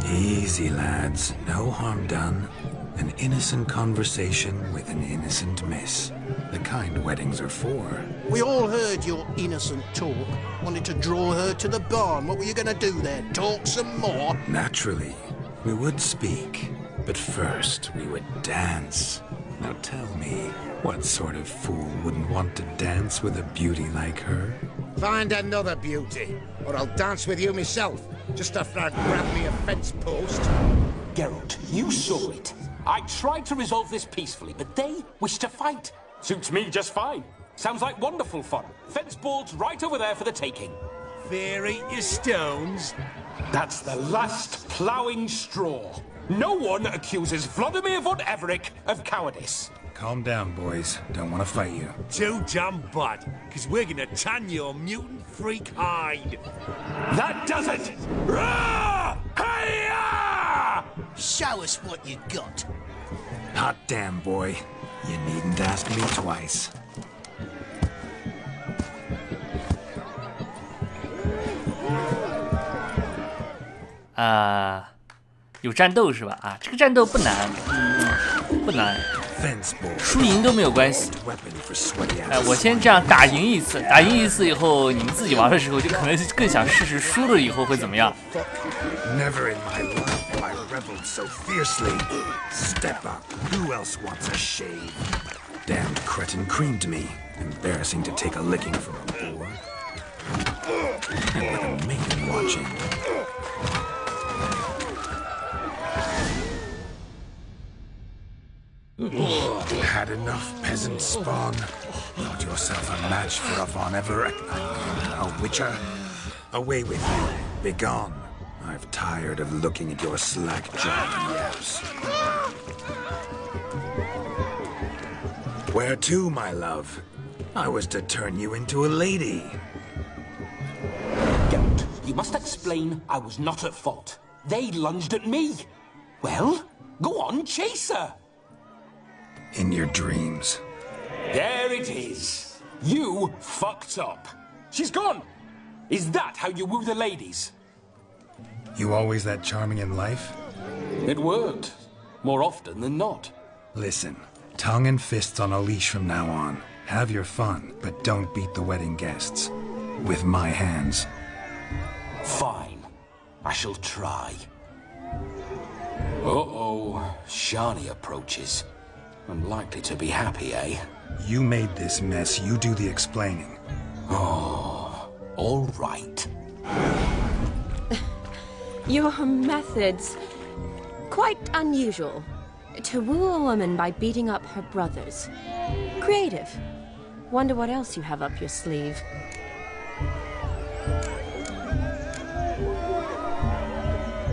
Easy, lads. No harm done. An innocent conversation with an innocent miss. The kind weddings are for. We all heard your innocent talk. Wanted to draw her to the barn. What were you going to do there? Talk some more? Naturally. We would speak. But first, we would dance. Now tell me, what sort of fool wouldn't want to dance with a beauty like her? Find another beauty, or I'll dance with you myself, just after I've grabbed me a fence post. Geralt, you saw it. I tried to resolve this peacefully, but they wish to fight. Suits me just fine. Sounds like wonderful fun. Fence boards right over there for the taking. fear eat your stones? That's the last ploughing straw. No one accuses Vladimir von Everett of cowardice. Calm down, boys. Don't want to fight you. Too damn bad, because we're gonna tan your mutant freak hide. That does it! Rah! Hi-ya! Show us what you got. Hot damn, boy. You needn't ask me twice. 有战斗是吧？这个战斗不难，不难，输赢都没有关系。我先这样打赢一次，打赢一次以后，你们自己玩的时候就可能更想试试输了以后会怎么样。Never in my life I reveled so fiercely. Step up. Who else wants a shave? Damned cretin creamed me. Embarrassing to take a licking from a boar. And with a maiden watching. Had enough, peasant spawn. Thought yourself a match for a Von Everett, a witcher. Away with you. Begone. I've tired of looking at your slack-jawed yaps. Where to, my love? I was to turn you into a lady. Don't. You must explain I was not at fault. They lunged at me. Well, go on, chase her. In your dreams. There it is. You fucked up. She's gone. Is that how you woo the ladies? You always that charming in life? It worked. More often than not. Listen, tongue and fists on a leash from now on. Have your fun, but don't beat the wedding guests. With my hands. Fine. I shall try. Uh-oh. Shani approaches. Unlikely to be happy, eh? You made this mess. You do the explaining. Oh, all right. Your methods, quite unusual. To woo a woman by beating up her brothers. Creative. Wonder what else you have up your sleeve.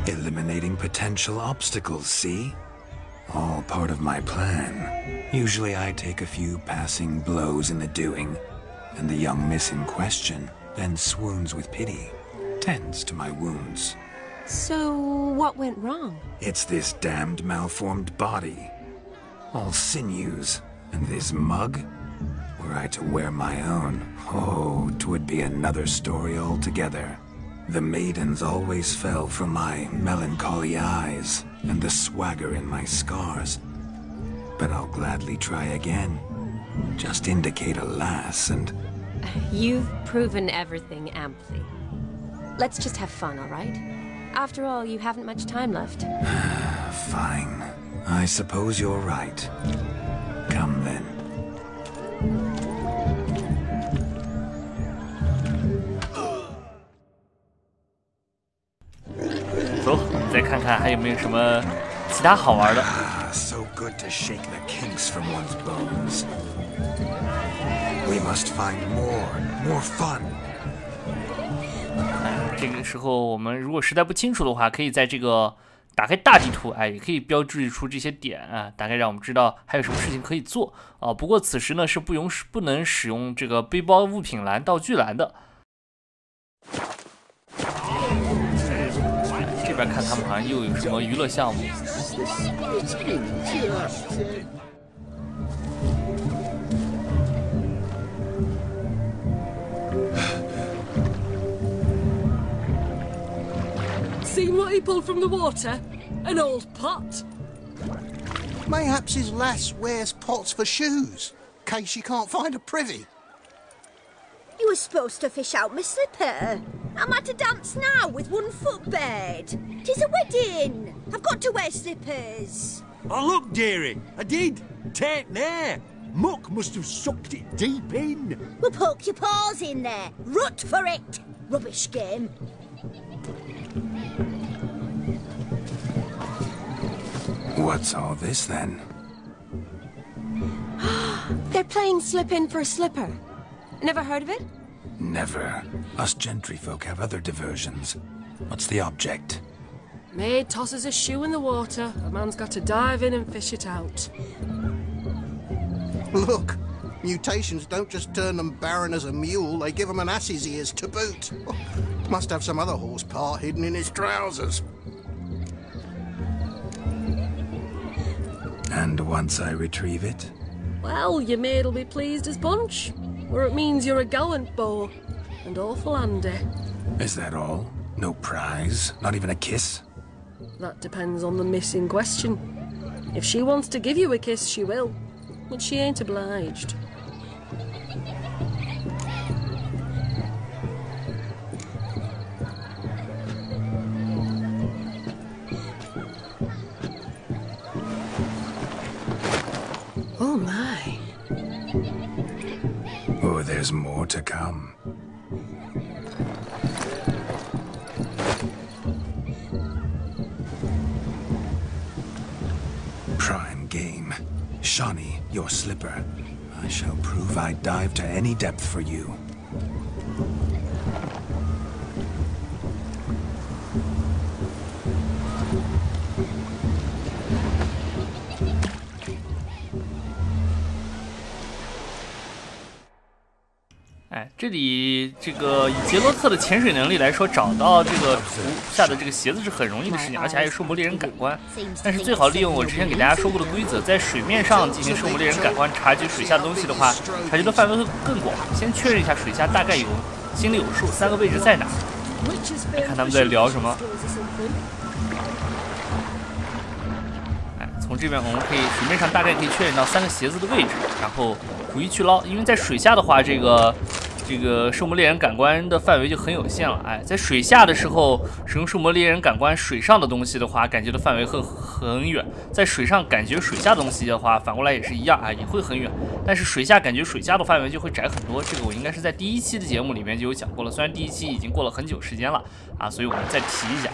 Eliminating potential obstacles, see? All part of my plan. Usually I take a few passing blows in the doing, and the young miss in question then swoons with pity, tends to my wounds. So, what went wrong? It's this damned malformed body. All sinews, and this mug? Were I to wear my own, oh, 'twould be another story altogether. The maidens always fell from my melancholy eyes and the swagger in my scars. But I'll gladly try again. Just indicate a lass and... You've proven everything amply. Let's just have fun, all right? After all, you haven't much time left. Fine. I suppose you're right. Come then. So good to shake the kinks from one's bones. We must find more fun. 这个时候我们如果实在不清楚的话，可以在这个打开大地图，也可以标志出这些点啊，大概让我们知道还有什么事情可以做啊。不过此时呢是不能使用这个背包物品栏、道具栏的。这边看他们好像又有什么娱乐项目。Seen what he pulled from the water? An old pot? Mayhaps his lass wears pots for shoes, case she can't find a privy. You were supposed to fish out my slipper. I'm at to dance now with one foot bared. 'Tis a wedding. I've got to wear slippers. Oh, look, dearie. I did. Take there. Muck must have sucked it deep in. Well, poke your paws in there. Rut for it. Rubbish game. What's all this then? They're playing slip in for a slipper. Never heard of it? Never. Us gentry folk have other diversions. What's the object? Maid tosses a shoe in the water. A man's got to dive in and fish it out. Look, mutations don't just turn them barren as a mule, they give them an ass's ears to boot. Must have some other horse part hidden in his trousers. And once I retrieve it? Well, your maid'll be pleased as punch. Or it means you're a gallant beau. And awful handy. Is that all? No prize? Not even a kiss? That depends on the miss in question. If she wants to give you a kiss, she will. But she ain't obliged. Oh my. Oh, there's more to come. Prime game. Shawnee, your slipper. I shall prove I dive to any depth for you.这里这个以杰洛特的潜水能力来说，找到这个图下的这个鞋子是很容易的事情，而且还有兽魔猎人感官。但是最好利用我之前给大家说过的规则，在水面上进行兽魔猎人感官察觉水下的东西的话，察觉的范围会更广。先确认一下水下大概心里有数，3个位置在哪。看他们在聊什么。从这边我们可以水面上大概可以确认到3个鞋子的位置，然后逐一去捞。因为在水下的话，这个兽魔猎人感官的范围就很有限了。在水下的时候使用兽魔猎人感官，水上的东西的话，感觉的范围很远；在水上感觉水下的东西的话，反过来也是一样也会很远。但是水下感觉水下的范围就会窄很多。这个我应该是在第1期的节目里面就有讲过了，虽然第1期已经过了很久时间了所以我们再提一下。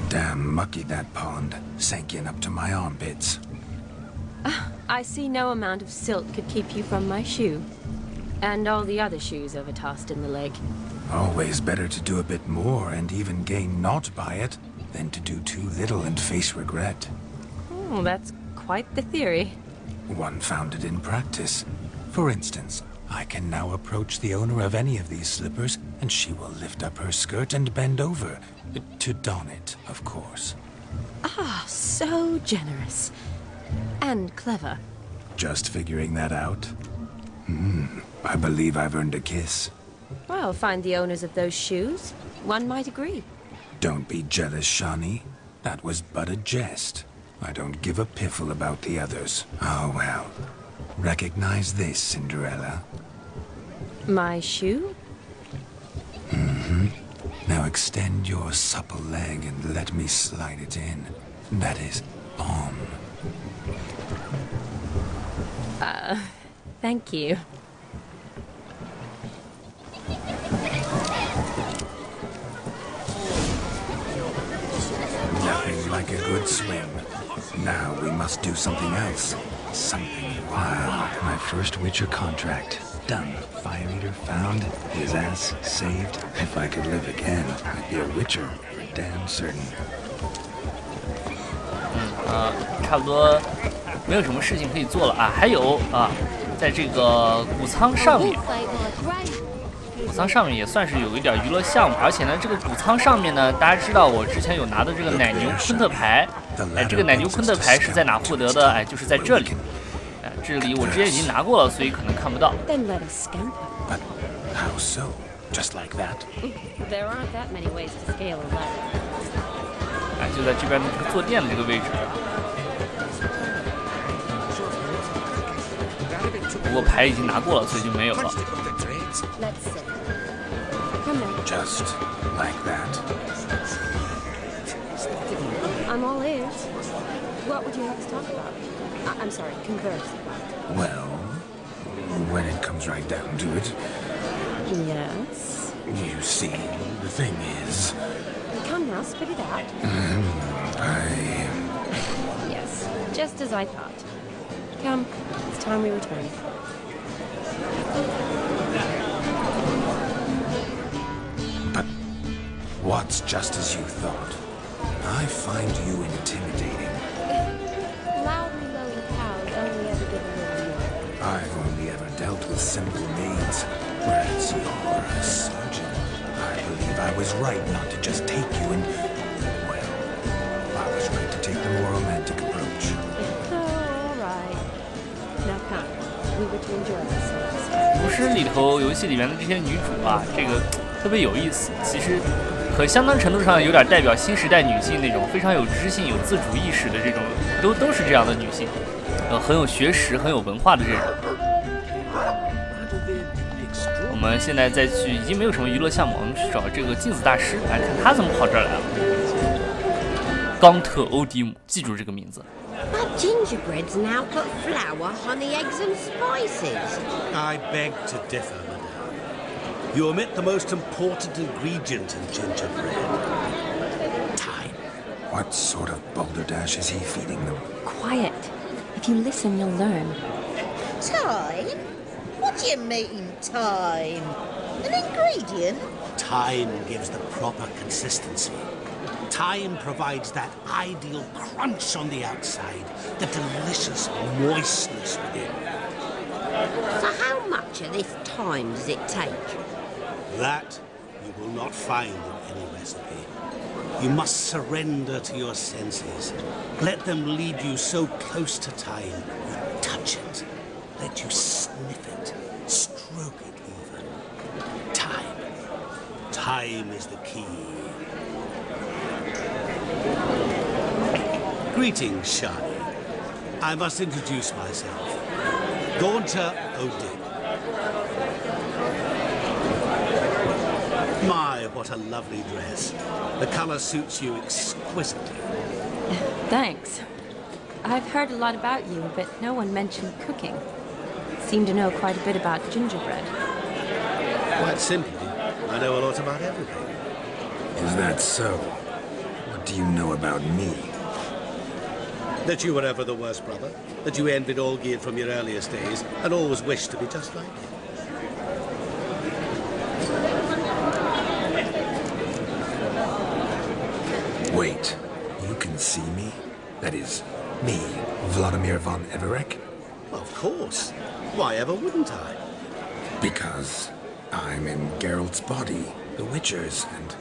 Damn mucky that pond, sank in up to my armpits. I see no amount of silt could keep you from my shoe. And all the other shoes overtossed in the lake. Always better to do a bit more and even gain naught by it than to do too little and face regret. Oh, that's quite the theory. One founded in practice. For instance, I can now approach the owner of any of these slippers, and she will lift up her skirt and bend over. To don it, of course. So generous. And clever. Just figuring that out? I believe I've earned a kiss. Well, find the owners of those shoes. One might agree. Don't be jealous, Shawnee. That was but a jest. I don't give a piffle about the others. Oh, well. Recognize this, Cinderella. My shoe? Now extend your supple leg and let me slide it in. That is, on. Thank you. Nothing like a good swim. Now we must do something else. Something wild. My first Witcher contract. Done. Fire Eater found. His ass saved. If I could live again, I'd be a Witcher. For damn certain. 差不多没有什么事情可以做了还有在这个谷仓上面。谷仓上面也算是有一点娱乐项目，而且呢，这个谷仓上面呢，大家知道我之前有拿的这个奶牛昆特牌，这个奶牛昆特牌是在哪获得的？就是在这里，这里我之前已经拿过了，所以可能看不到。Then let us scamper. But how so? Just like that? There aren't that many ways to scale a ladder. 就在这边的这个坐垫的这个位置。不过牌已经拿过了，所以就没有了。Let's see. Come on. Just like that. I'm all ears. What would you like to talk about? I'm sorry, converse. Well, when it comes right down to it. Yes? You see, the thing is... Come now, spit it out. I... Yes, Yes, just as I thought. Come, it's time we return. But what's just as you thought? I find you intimidating. Loudly lowing cows only ever give a little more. I've only ever dealt with simple maids, whereas you're a surgeon. I believe I was right not to just take you and... well, I was right to take the more romantic approach. Oh, all right. Now come, we were to enjoy ourselves. 不是里头游戏里面的这些女主啊，这个特别有意思。其实和相当程度上有点代表新时代女性那种非常有知性、有自主意识的这种，都是这样的女性，很有学识、很有文化的这种。我们现在再去，已经没有什么娱乐项目，我们去找这个镜子大师来看他怎么跑这儿来了。冈特欧迪姆，记住这个名字。But gingerbreads now put flour, honey, eggs and spices. I beg to differ, madame. You omit the most important ingredient in gingerbread. Time. What sort of balderdash is he feeding them? Quiet. If you listen, you'll learn. Time? What do you mean, time? An ingredient? Time gives the proper consistency. Time provides that ideal crunch on the outside, the delicious moistness within. So how much of this time does it take? That you will not find in any recipe. You must surrender to your senses. Let them lead you so close to time, you touch it. Let you sniff it, stroke it even. Time. Time is the key. Greetings, Shani. I must introduce myself. Gaunter O'Dick. My, what a lovely dress. The colour suits you exquisitely. Thanks. I've heard a lot about you, but no one mentioned cooking. Seem to know quite a bit about gingerbread. Quite simply, I know a lot about everything. Is that so? What do you know about me? That you were ever the worst brother, that you envied Olgierd from your earliest days, and always wished to be just like him. Wait, you can see me? That is, me, Vladimir von Everek? Of course. Why ever wouldn't I? Because I'm in Geralt's body, the Witcher's, and...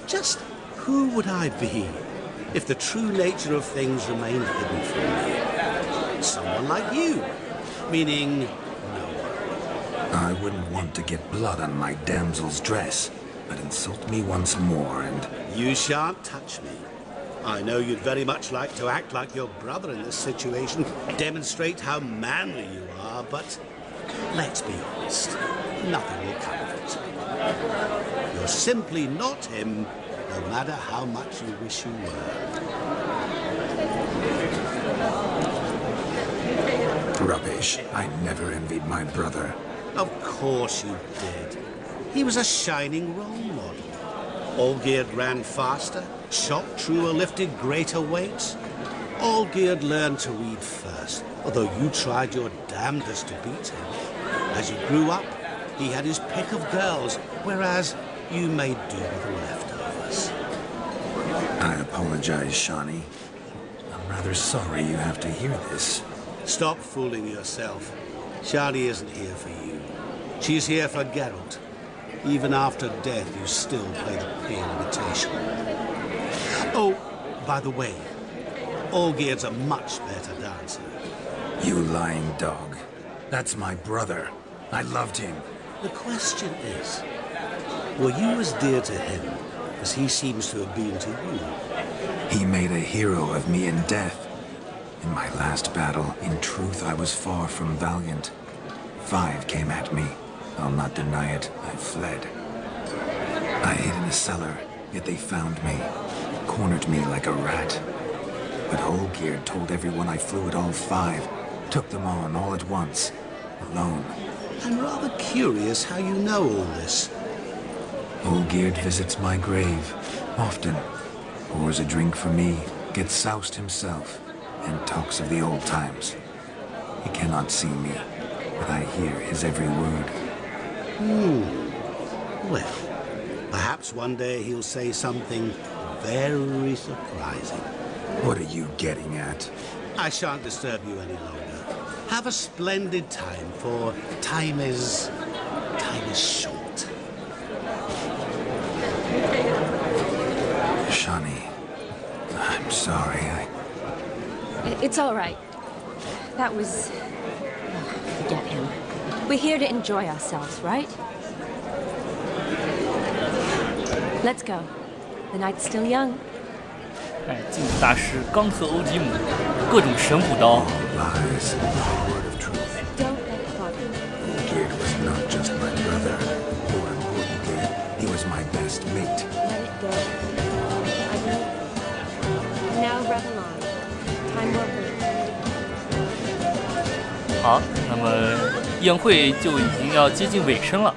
Just who would I be if the true nature of things remained hidden from me? Someone like you, meaning no one. I wouldn't want to get blood on my damsel's dress, but insult me once more and... You shan't touch me. I know you'd very much like to act like your brother in this situation, demonstrate how manly you are, but let's be honest, nothing will come of it. You're simply not him, no matter how much you wish you were. Rubbish. I never envied my brother. Of course you did. He was a shining role model. Olgierd ran faster, shot truer, lifted greater weights. Olgierd learned to read first, although you tried your damnedest to beat him. As you grew up, he had his pick of girls, whereas you made do with the leftovers. I apologize, Shani. I'm rather sorry you have to hear this. Stop fooling yourself. Shani isn't here for you. She's here for Geralt. Even after death, you still play the pale imitation. Oh, by the way, Olgierd's a much better dancer. You lying dog. That's my brother. I loved him. The question is, were you as dear to him as he seems to have been to you? He made a hero of me in death. In my last battle, in truth, I was far from valiant. 5 came at me. I'll not deny it, I fled. I hid in a cellar, yet they found me, cornered me like a rat. But Olgierd told everyone I flew at all 5, took them on all at once, alone. I'm rather curious how you know all this. Olgierd visits my grave, often. Pours a drink for me, gets soused himself. and talks of the old times. He cannot see me, but I hear his every word. Well, perhaps one day he'll say something very surprising. What are you getting at? I shan't disturb you any longer. Have a splendid time, for time is short. Shawnee, I'm sorry. It's all right. That was... Oh, forget him. We're here to enjoy ourselves, right? Let's go. The night's still young. 哎，镜子大师冈特欧迪姆，各种神补刀。Lies, word of truth. Don't let it bother you. Gid was not just my brother. More importantly, he was my best mate. Let it go. I know. Now revel on. Time will hurt. 好，那么宴会就已经要接近尾声了。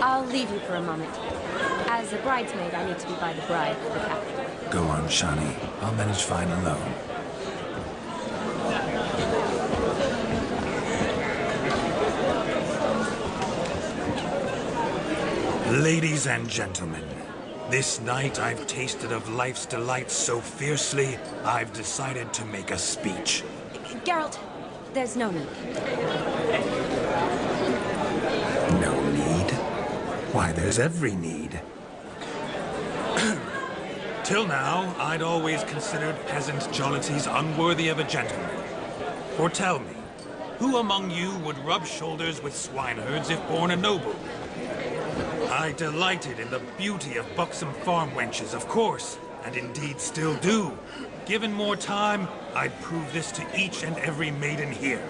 I'll leave you for a moment. As a bridesmaid, I need to be by the bride for the captain. Go on, Shawnee. I'll manage fine alone. Ladies and gentlemen, this night I've tasted of life's delights so fiercely, I've decided to make a speech. Geralt, there's no need. No need? Why, there's every need. Till now, I'd always considered peasant jollities unworthy of a gentleman. For tell me, who among you would rub shoulders with swineherds if born a noble? I delighted in the beauty of buxom farm wenches, of course, and indeed still do. Given more time, I'd prove this to each and every maiden here.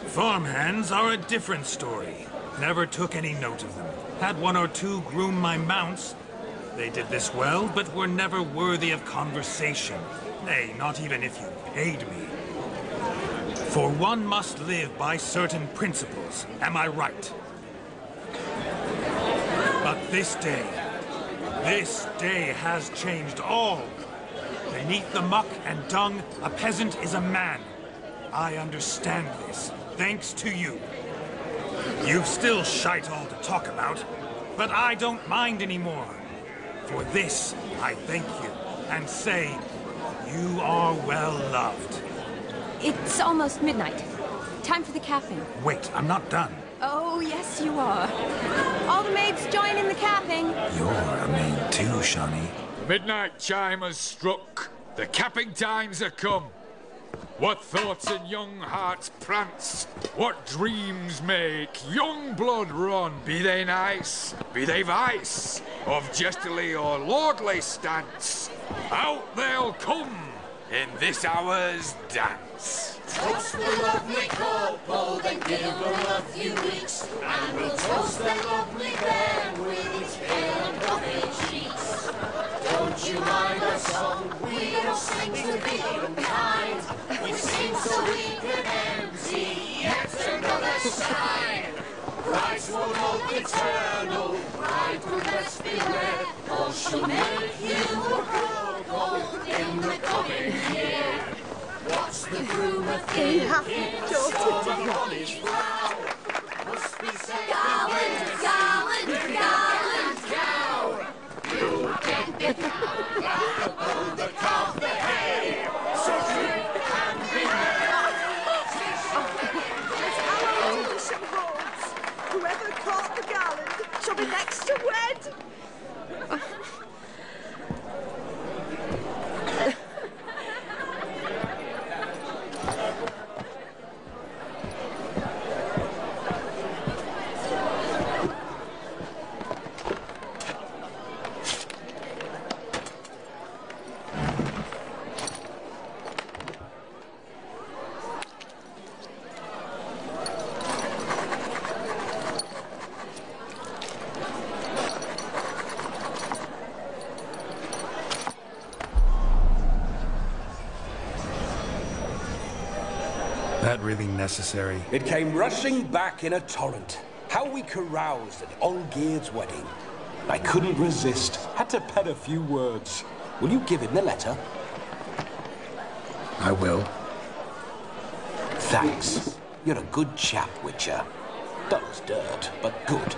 Farmhands are a different story. Never took any note of them. Had one or two groom my mounts. They did this well, but were never worthy of conversation. Nay, not even if you paid me. For one must live by certain principles, am I right? But this day has changed all. Beneath the muck and dung, a peasant is a man. I understand this, thanks to you. You've still shite all to talk about, but I don't mind anymore. For this, I thank you, and say, you are well loved. It's almost midnight. Time for the capping. Wait, I'm not done. Oh, yes, you are. All the maids join in the capping. You're a maid too, Shawnee. The midnight chime has struck. The capping times are come. What thoughts in young hearts prance? What dreams make young blood run? Be they nice, be they vice, of jestily or lordly stance, out they'll come in this hour's dance. Toast the lovely couple, then give them a few weeks, and we'll toast the lovely them with its pale and coffee cheeks. Don't you mind our song? We don't sing to be unkind. We sing so we can empty yet another side. Brides will hope eternal, bride will best beware, or she'll make you a broke in the coming year. What's the groom a thinking? Stormy on his brow. Must be saying, gallant, gallant, gallant cow. You get the cow, oh, the calf, the hay. So drink and be merry. Whoever caught the gallant shall be next to wed. That really necessary? It came rushing back in a torrent. How we caroused at Olgierd's wedding. I couldn't resist. Had to pen a few words. Will you give him the letter? I will. Thanks. You're a good chap, Witcher. Dull as dirt, but good.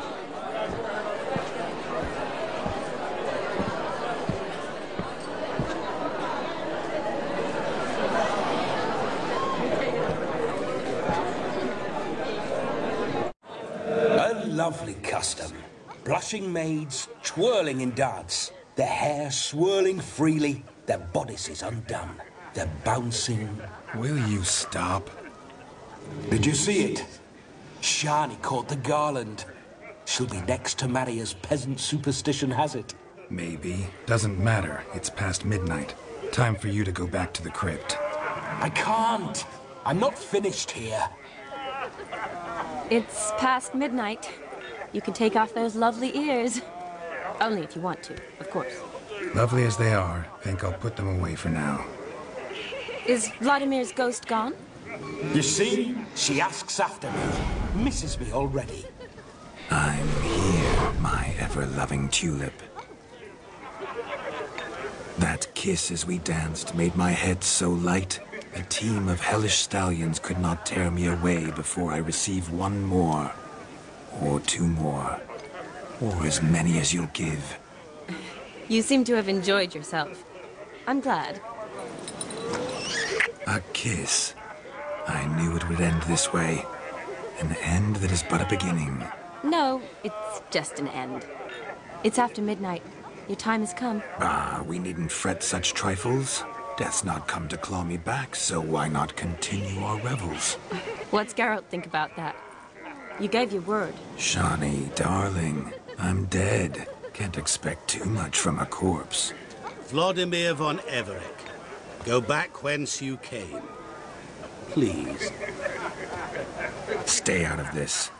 A lovely custom. Blushing maids twirling in dance, their hair swirling freely, their bodices undone, their bouncing... Will you stop? Did you see it? Shani caught the garland. She'll be next to marry as peasant superstition has it. Maybe. Doesn't matter. It's past midnight. Time for you to go back to the crypt. I can't. I'm not finished here. It's past midnight. You can take off those lovely ears. Only if you want to, of course. Lovely as they are, think I'll put them away for now. Is Vladimir's ghost gone? You see? She asks after me. Misses me already. I'm here, my ever-loving tulip. That kiss as we danced made my head so light, a team of hellish stallions could not tear me away before I receive one more. Or two more. Or as many as you'll give. You seem to have enjoyed yourself. I'm glad. A kiss. I knew it would end this way. An end that is but a beginning. No, it's just an end. It's after midnight. Your time has come. Ah, we needn't fret such trifles. Death's not come to claw me back, so why not continue our revels? What's Geralt think about that? You gave your word. Shani, darling, I'm dead. Can't expect too much from a corpse. Vladimir von Everett, go back whence you came. Please. Stay out of this.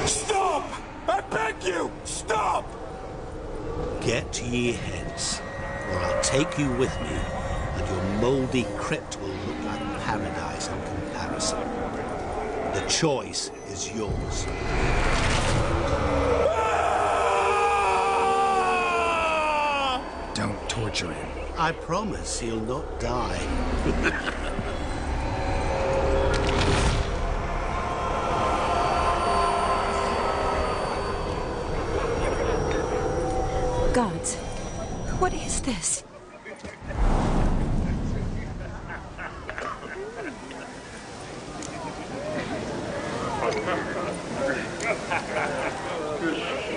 Stop! I beg you! Stop! Get ye hence, or I'll take you with me, and your mouldy crypt will look like paradise in comparison. The choice is yours. Don't torture him. I promise he'll not die. Gods, what is this?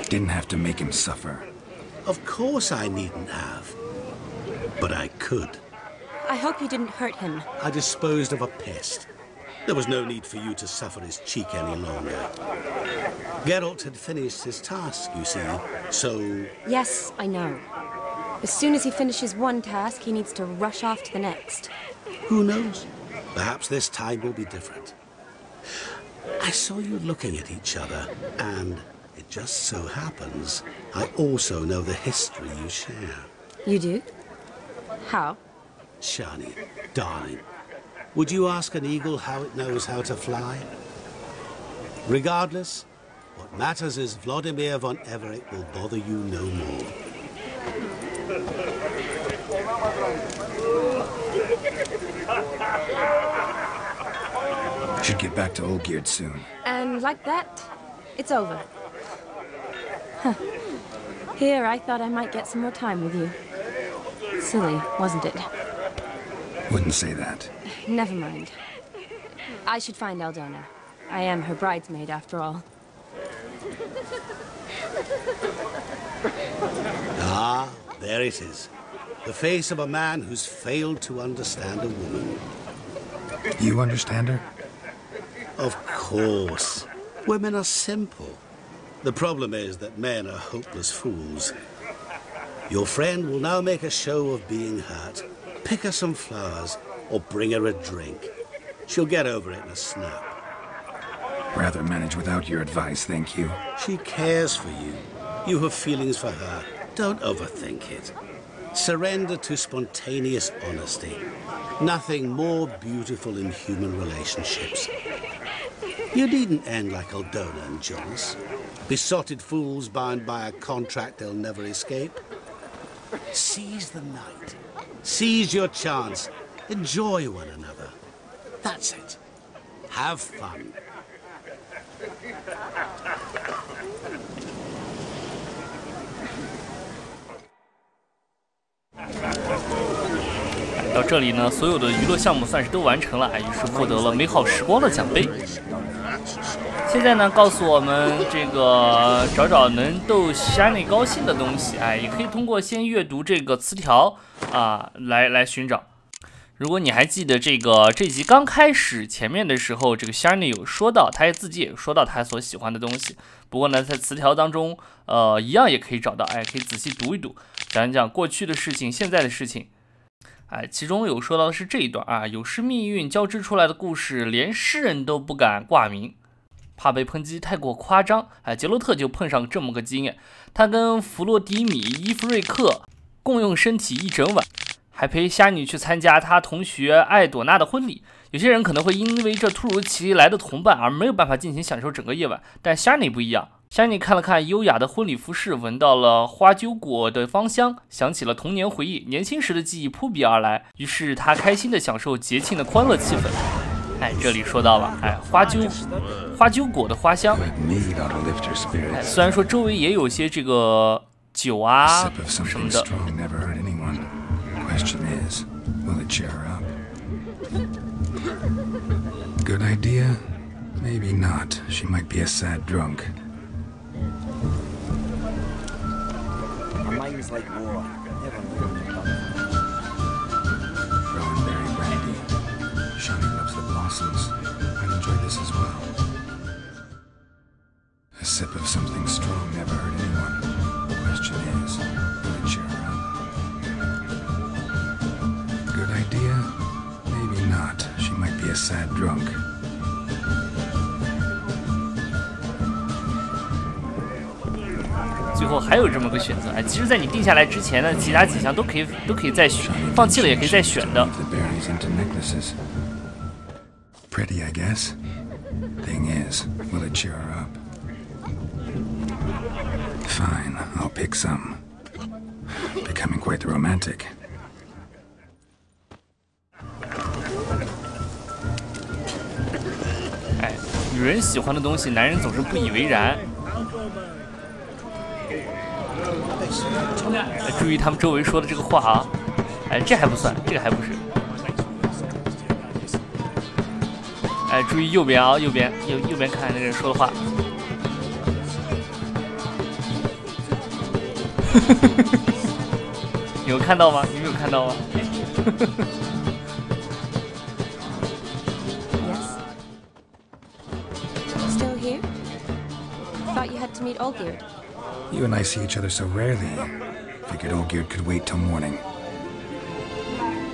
Didn't have to make him suffer. Of course I needn't have. But I could. I hope you didn't hurt him. I disposed of a pest. There was no need for you to suffer his cheek any longer. Geralt had finished his task, you see, so... Yes, I know. As soon as he finishes one task, he needs to rush off to the next. Who knows? Perhaps this time will be different. I saw you looking at each other, and it just so happens I also know the history you share. You do? How? Shani, darling, would you ask an eagle how it knows how to fly? Regardless, what matters is Vladimir von Everett will bother you no more. Should get back to Olgierd soon. And like that, it's over. Huh. Here, I thought I might get some more time with you. Silly, wasn't it? Wouldn't say that. Never mind. I should find Aldona. I am her bridesmaid, after all. Ah, there it is. The face of a man who's failed to understand a woman. You understand her? Of course. Women are simple. The problem is that men are hopeless fools. Your friend will now make a show of being hurt. Pick her some flowers, or bring her a drink. She'll get over it in a snap. Rather manage without your advice, thank you. She cares for you. You have feelings for her. Don't overthink it. Surrender to spontaneous honesty. Nothing more beautiful in human relationships. You needn't end like Aldona and Jonas. Besotted fools bound by a contract they'll never escape. Seize the night. Seize your chance. Enjoy one another. That's it. Have fun. 到这里呢，所有的娱乐项目算是都完成了，于是获得了美好时光的奖杯。现在呢，告诉我们这个找找能逗 Shiny 高兴的东西，也可以通过先阅读这个词条来寻找。如果你还记得这集刚开始前面的时候，这个 Shiny 有说到，他自己也有说到他所喜欢的东西。不过呢，在词条当中，一样也可以找到，可以仔细读一读，讲一讲过去的事情、现在的事情。其中有说到的是这一段有时命运交织出来的故事，连诗人都不敢挂名，怕被抨击太过夸张。杰洛特就碰上这么个经验，他跟弗洛迪米、伊芙瑞克共用身体一整晚，还陪虾女去参加他同学艾朵娜的婚礼。有些人可能会因为这突如其来的同伴而没有办法尽情享受整个夜晚，但虾女不一样。虾女看了看优雅的婚礼服饰，闻到了花椒果的芳香，想起了童年回忆，年轻时的记忆扑鼻而来。于是她开心地享受节庆的欢乐气氛。这里说到了，花椒果的花香。虽然说周围也有些这个酒什么的。Good idea? Maybe not. She might be a sad drunk. My mind's like war. Never moving. Rowanberry brandy. Shani loves the blossoms. I'd enjoy this as well. A sip of something strong never hurt anyone. The question is, will it cheer her up? Good idea? Maybe not. She might be a sad drunk. 最后还有这么个选择，其实，在你定下来之前呢，其他几项都可以再选，放弃了也可以再选的。Pretty, I guess. Thing is, will it cheer her up? Fine, I'll pick some. Becoming quite the romantic. 女人喜欢的东西，男人总是不以为然。注意他们周围说的这个话这还不算，这个还不是。注意右边右边看那个人说的话。你有看到吗？你没有看到吗？Still here? Thought you had to meet Olgierd. You and I see each other so rarely. Figured Olgierd could wait till morning.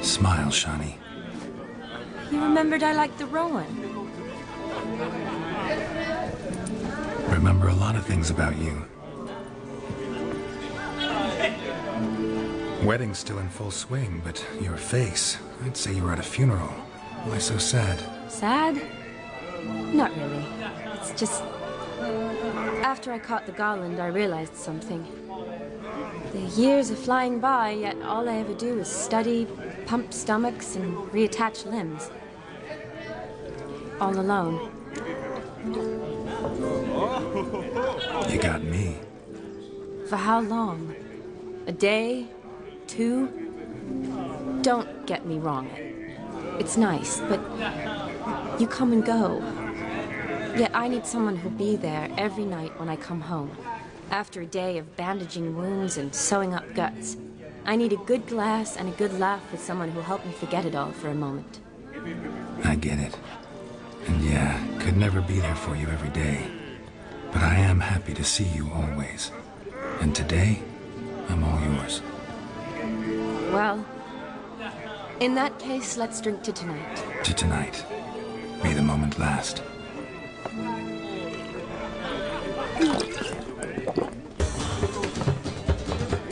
Smile, Shani. You remembered I liked the Rowan. Remember a lot of things about you. Wedding's still in full swing, but your face, I'd say you were at a funeral. Why so sad? Sad? Not really. It's just... After I caught the garland, I realized something. The years are flying by, yet all I ever do is study, pump stomachs, and reattach limbs. All alone. You got me. For how long? A day? 2? Don't get me wrong. It's nice, but you come and go. Yet I need someone who'll be there every night when I come home. After a day of bandaging wounds and sewing up guts, I need a good glass and a good laugh with someone who'll help me forget it all for a moment. I get it. And yeah, could never be there for you every day. But I am happy to see you always. And today, I'm all yours. Well, in that case, let's drink to tonight. To tonight. May the moment last.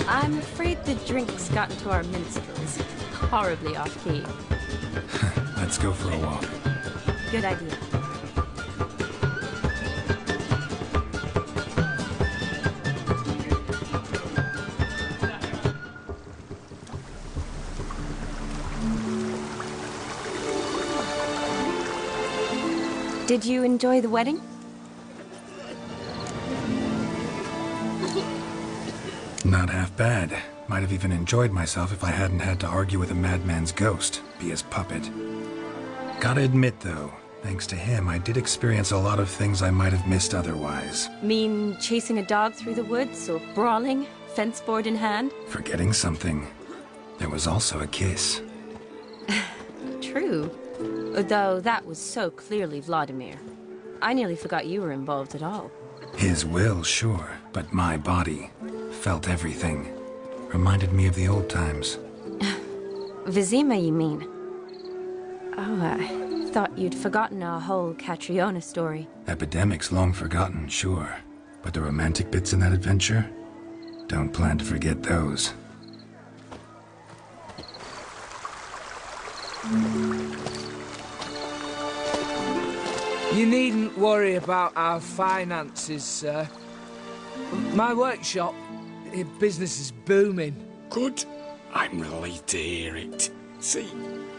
I'm afraid like the drinks got into our minstrels. Horribly off key. Let's go for a walk. Good idea. Did you enjoy the wedding? Not half bad. Might have even enjoyed myself if I hadn't had to argue with a madman's ghost, be his puppet. Gotta admit, though, thanks to him, I did experience a lot of things I might have missed otherwise. Mean chasing a dog through the woods, or brawling, fence board in hand? Forgetting something. There was also a kiss. True. Though that was so clearly Vladimir. I nearly forgot you were involved at all. His will, sure, but my body felt everything. Reminded me of the old times. Vizima, you mean? Oh, I thought you'd forgotten our whole Catriona story. Epidemics long forgotten, sure. But the romantic bits in that adventure? Don't plan to forget those. You needn't worry about our finances, sir. My workshop, business is booming. Good. I'm relieved to hear it. See,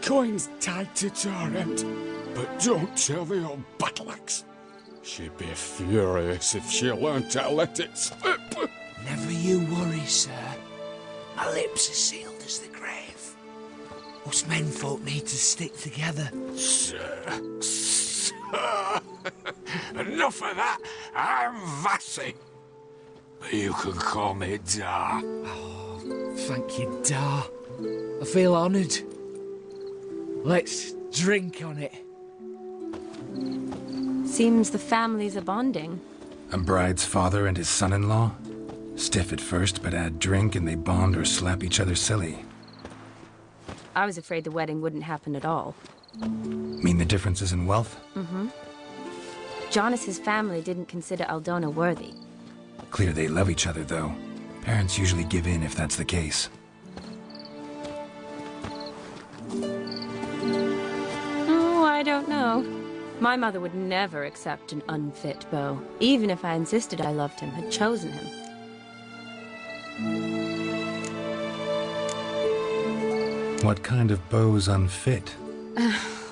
coin's tied to Torrent, but don't tell the old battleaxe. She'd be furious if she learned to let it slip. Never you worry, sir. My lips are sealed as the grave. Us menfolk need to stick together. Sir. Enough of that. I'm Vassy. But you can call me Dar. Oh, thank you, Dar. I feel honoured. Let's drink on it. Seems the families are bonding. A bride's father and his son-in-law? Stiff at first, but add drink and they bond or slap each other silly. I was afraid the wedding wouldn't happen at all. Mean the differences in wealth? Mm-hmm. Jonas's family didn't consider Aldona worthy. Clear they love each other, though. Parents usually give in if that's the case. Oh, I don't know. My mother would never accept an unfit beau, even if I insisted I loved him, had chosen him. What kind of beau's unfit?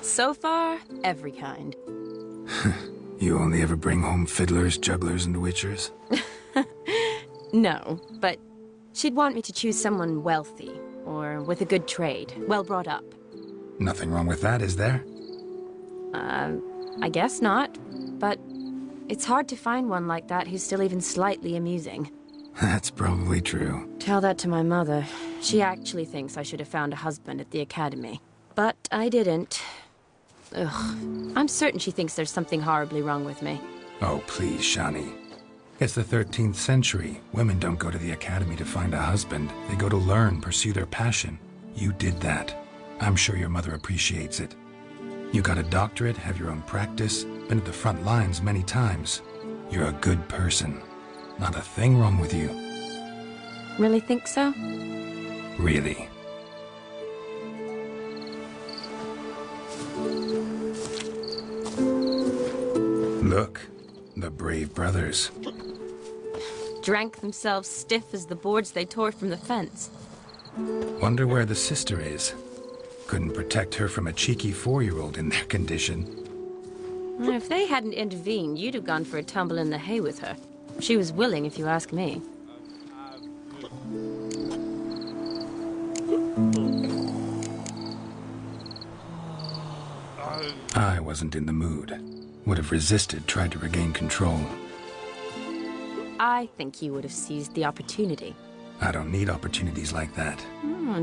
So far, every kind. You only ever bring home fiddlers, jugglers, and witchers? No, but she'd want me to choose someone wealthy, or with a good trade, well brought up. Nothing wrong with that, is there? I guess not, but it's hard to find one like that who's still even slightly amusing. That's probably true. Tell that to my mother. She actually thinks I should have found a husband at the academy. But I didn't. Ugh. I'm certain she thinks there's something horribly wrong with me. Oh, please, Shani. It's the 13th century. Women don't go to the academy to find a husband. They go to learn, pursue their passion. You did that. I'm sure your mother appreciates it. You got a doctorate, have your own practice, been at the front lines many times. You're a good person. Not a thing wrong with you. Really think so? Really. Look, the brave brothers. Drank themselves stiff as the boards they tore from the fence. Wonder where the sister is. Couldn't protect her from a cheeky 4-year-old in their condition. If they hadn't intervened, you'd have gone for a tumble in the hay with her. She was willing, if you ask me. I wasn't in the mood. Would have resisted, tried to regain control. I think you would have seized the opportunity. I don't need opportunities like that.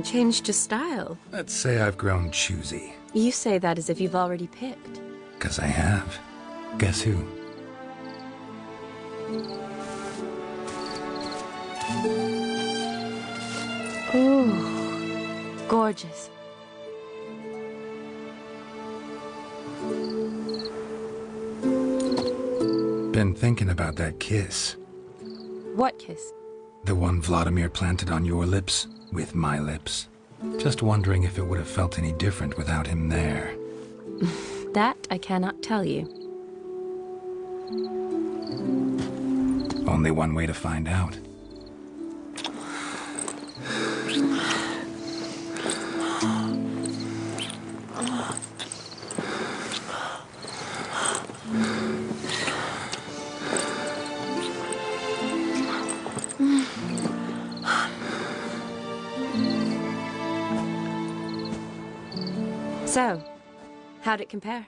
Changed your style. Let's say I've grown choosy. You say that as if you've already picked. 'Cause I have. Guess who? Ooh, gorgeous. Been thinking about that kiss. What kiss? The one Vladimir planted on your lips with my lips. Just wondering if it would have felt any different without him there. That I cannot tell you. Only one way to find out. So, how'd it compare?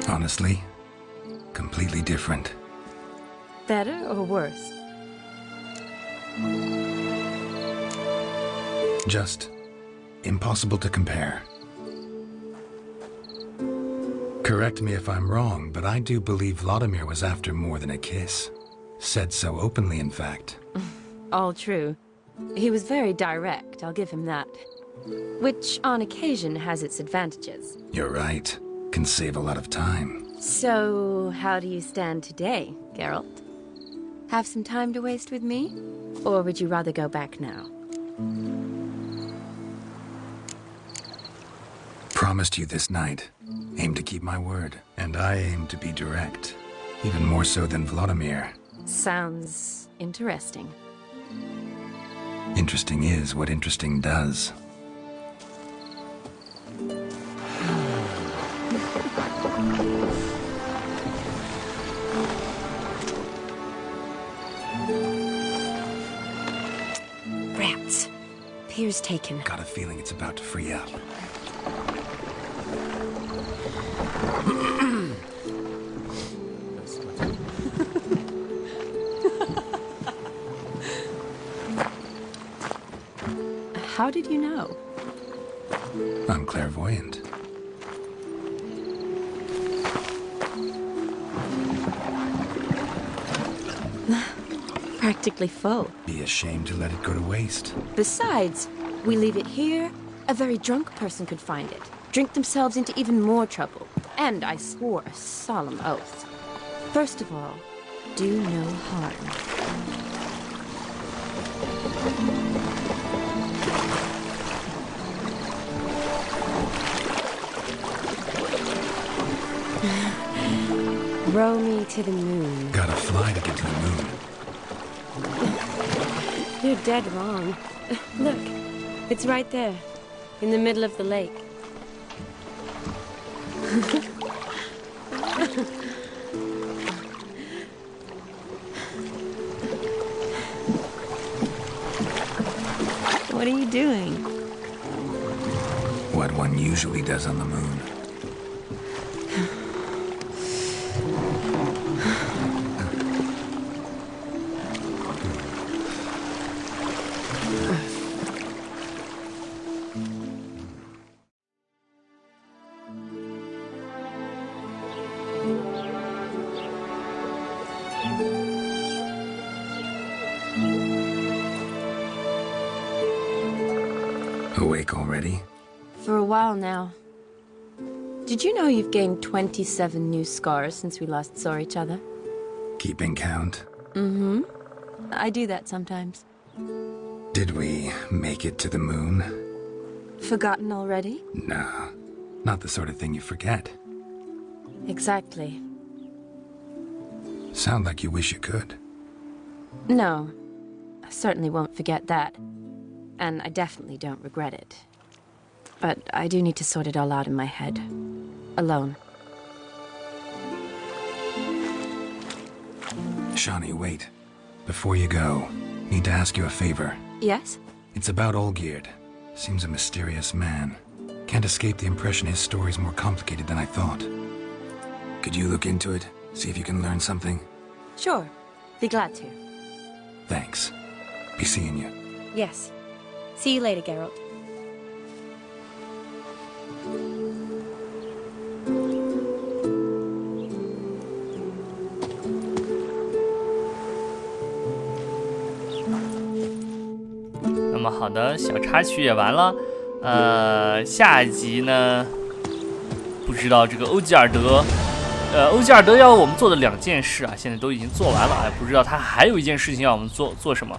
Honestly, completely different. Better or worse? Just impossible to compare. Correct me if I'm wrong, but I do believe Vladimir was after more than a kiss. Said so openly, in fact. All true. He was very direct, I'll give him that. Which, on occasion, has its advantages. You're right. Can save a lot of time. So, how do you stand today, Geralt? Have some time to waste with me? Or would you rather go back now? Promised you this night. Aim to keep my word. And I aim to be direct. Even more so than Vladimir. Sounds interesting. Interesting is what interesting does. Rats. Pier's taken. Got a feeling it's about to free up. How did you know? I'm clairvoyant. Practically full. Be ashamed to let it go to waste. Besides, we leave it here, a very drunk person could find it, drink themselves into even more trouble. And I swore a solemn oath. First of all, do no harm. Row me to the moon. Gotta fly to get to the moon. You're dead wrong. Look, it's right there, in the middle of the lake. What are you doing? What one usually does on the moon. Awake already? For a while now. Did you know you've gained 27 new scars since we last saw each other? Keeping count? Mm-hmm. I do that sometimes. Did we make it to the moon? Forgotten already? No, not the sort of thing you forget. Exactly. Sound like you wish you could. No, I certainly won't forget that. And I definitely don't regret it. But I do need to sort it all out in my head. Alone. Shani, wait. Before you go, need to ask you a favor. Yes? It's about Olgierd. Seems a mysterious man. Can't escape the impression his story's more complicated than I thought. Could you look into it? See if you can learn something? Sure. Be glad to. Thanks. Be seeing you. Yes. See you later, Geralt.那么好的，小插曲也完了。下一集呢，不知道这个欧吉尔德欧吉尔德要我们做的2件事啊，现在都已经做完了。不知道他还有一件事情要我们做什么。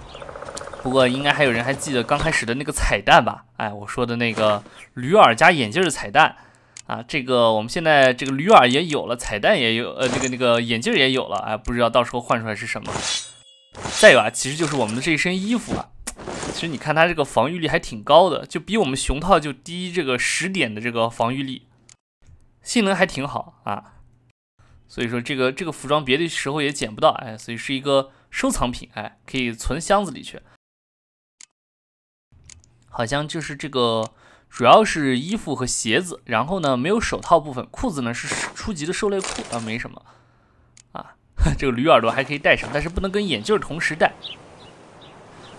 不过应该还有人还记得刚开始的那个彩蛋吧？我说的那个驴耳加眼镜的彩蛋啊，这个我们现在这个驴耳也有了，彩蛋也有，那个眼镜也有了。不知道到时候换出来是什么。再有其实就是我们的这一身衣服其实你看它这个防御力还挺高的，就比我们熊套就低这个10点的这个防御力，性能还挺好所以说这个服装别的时候也捡不到，所以是一个收藏品，可以存箱子里去。好像就是这个主要是衣服和鞋子，然后呢没有手套部分，裤子呢是初级的狩猎裤没什么这个驴耳朵还可以戴上，但是不能跟眼镜同时戴。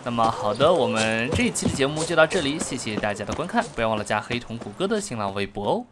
那么好的，我们这一期的节目就到这里，谢谢大家的观看，不要忘了加黑瞳谷歌的新浪微博哦。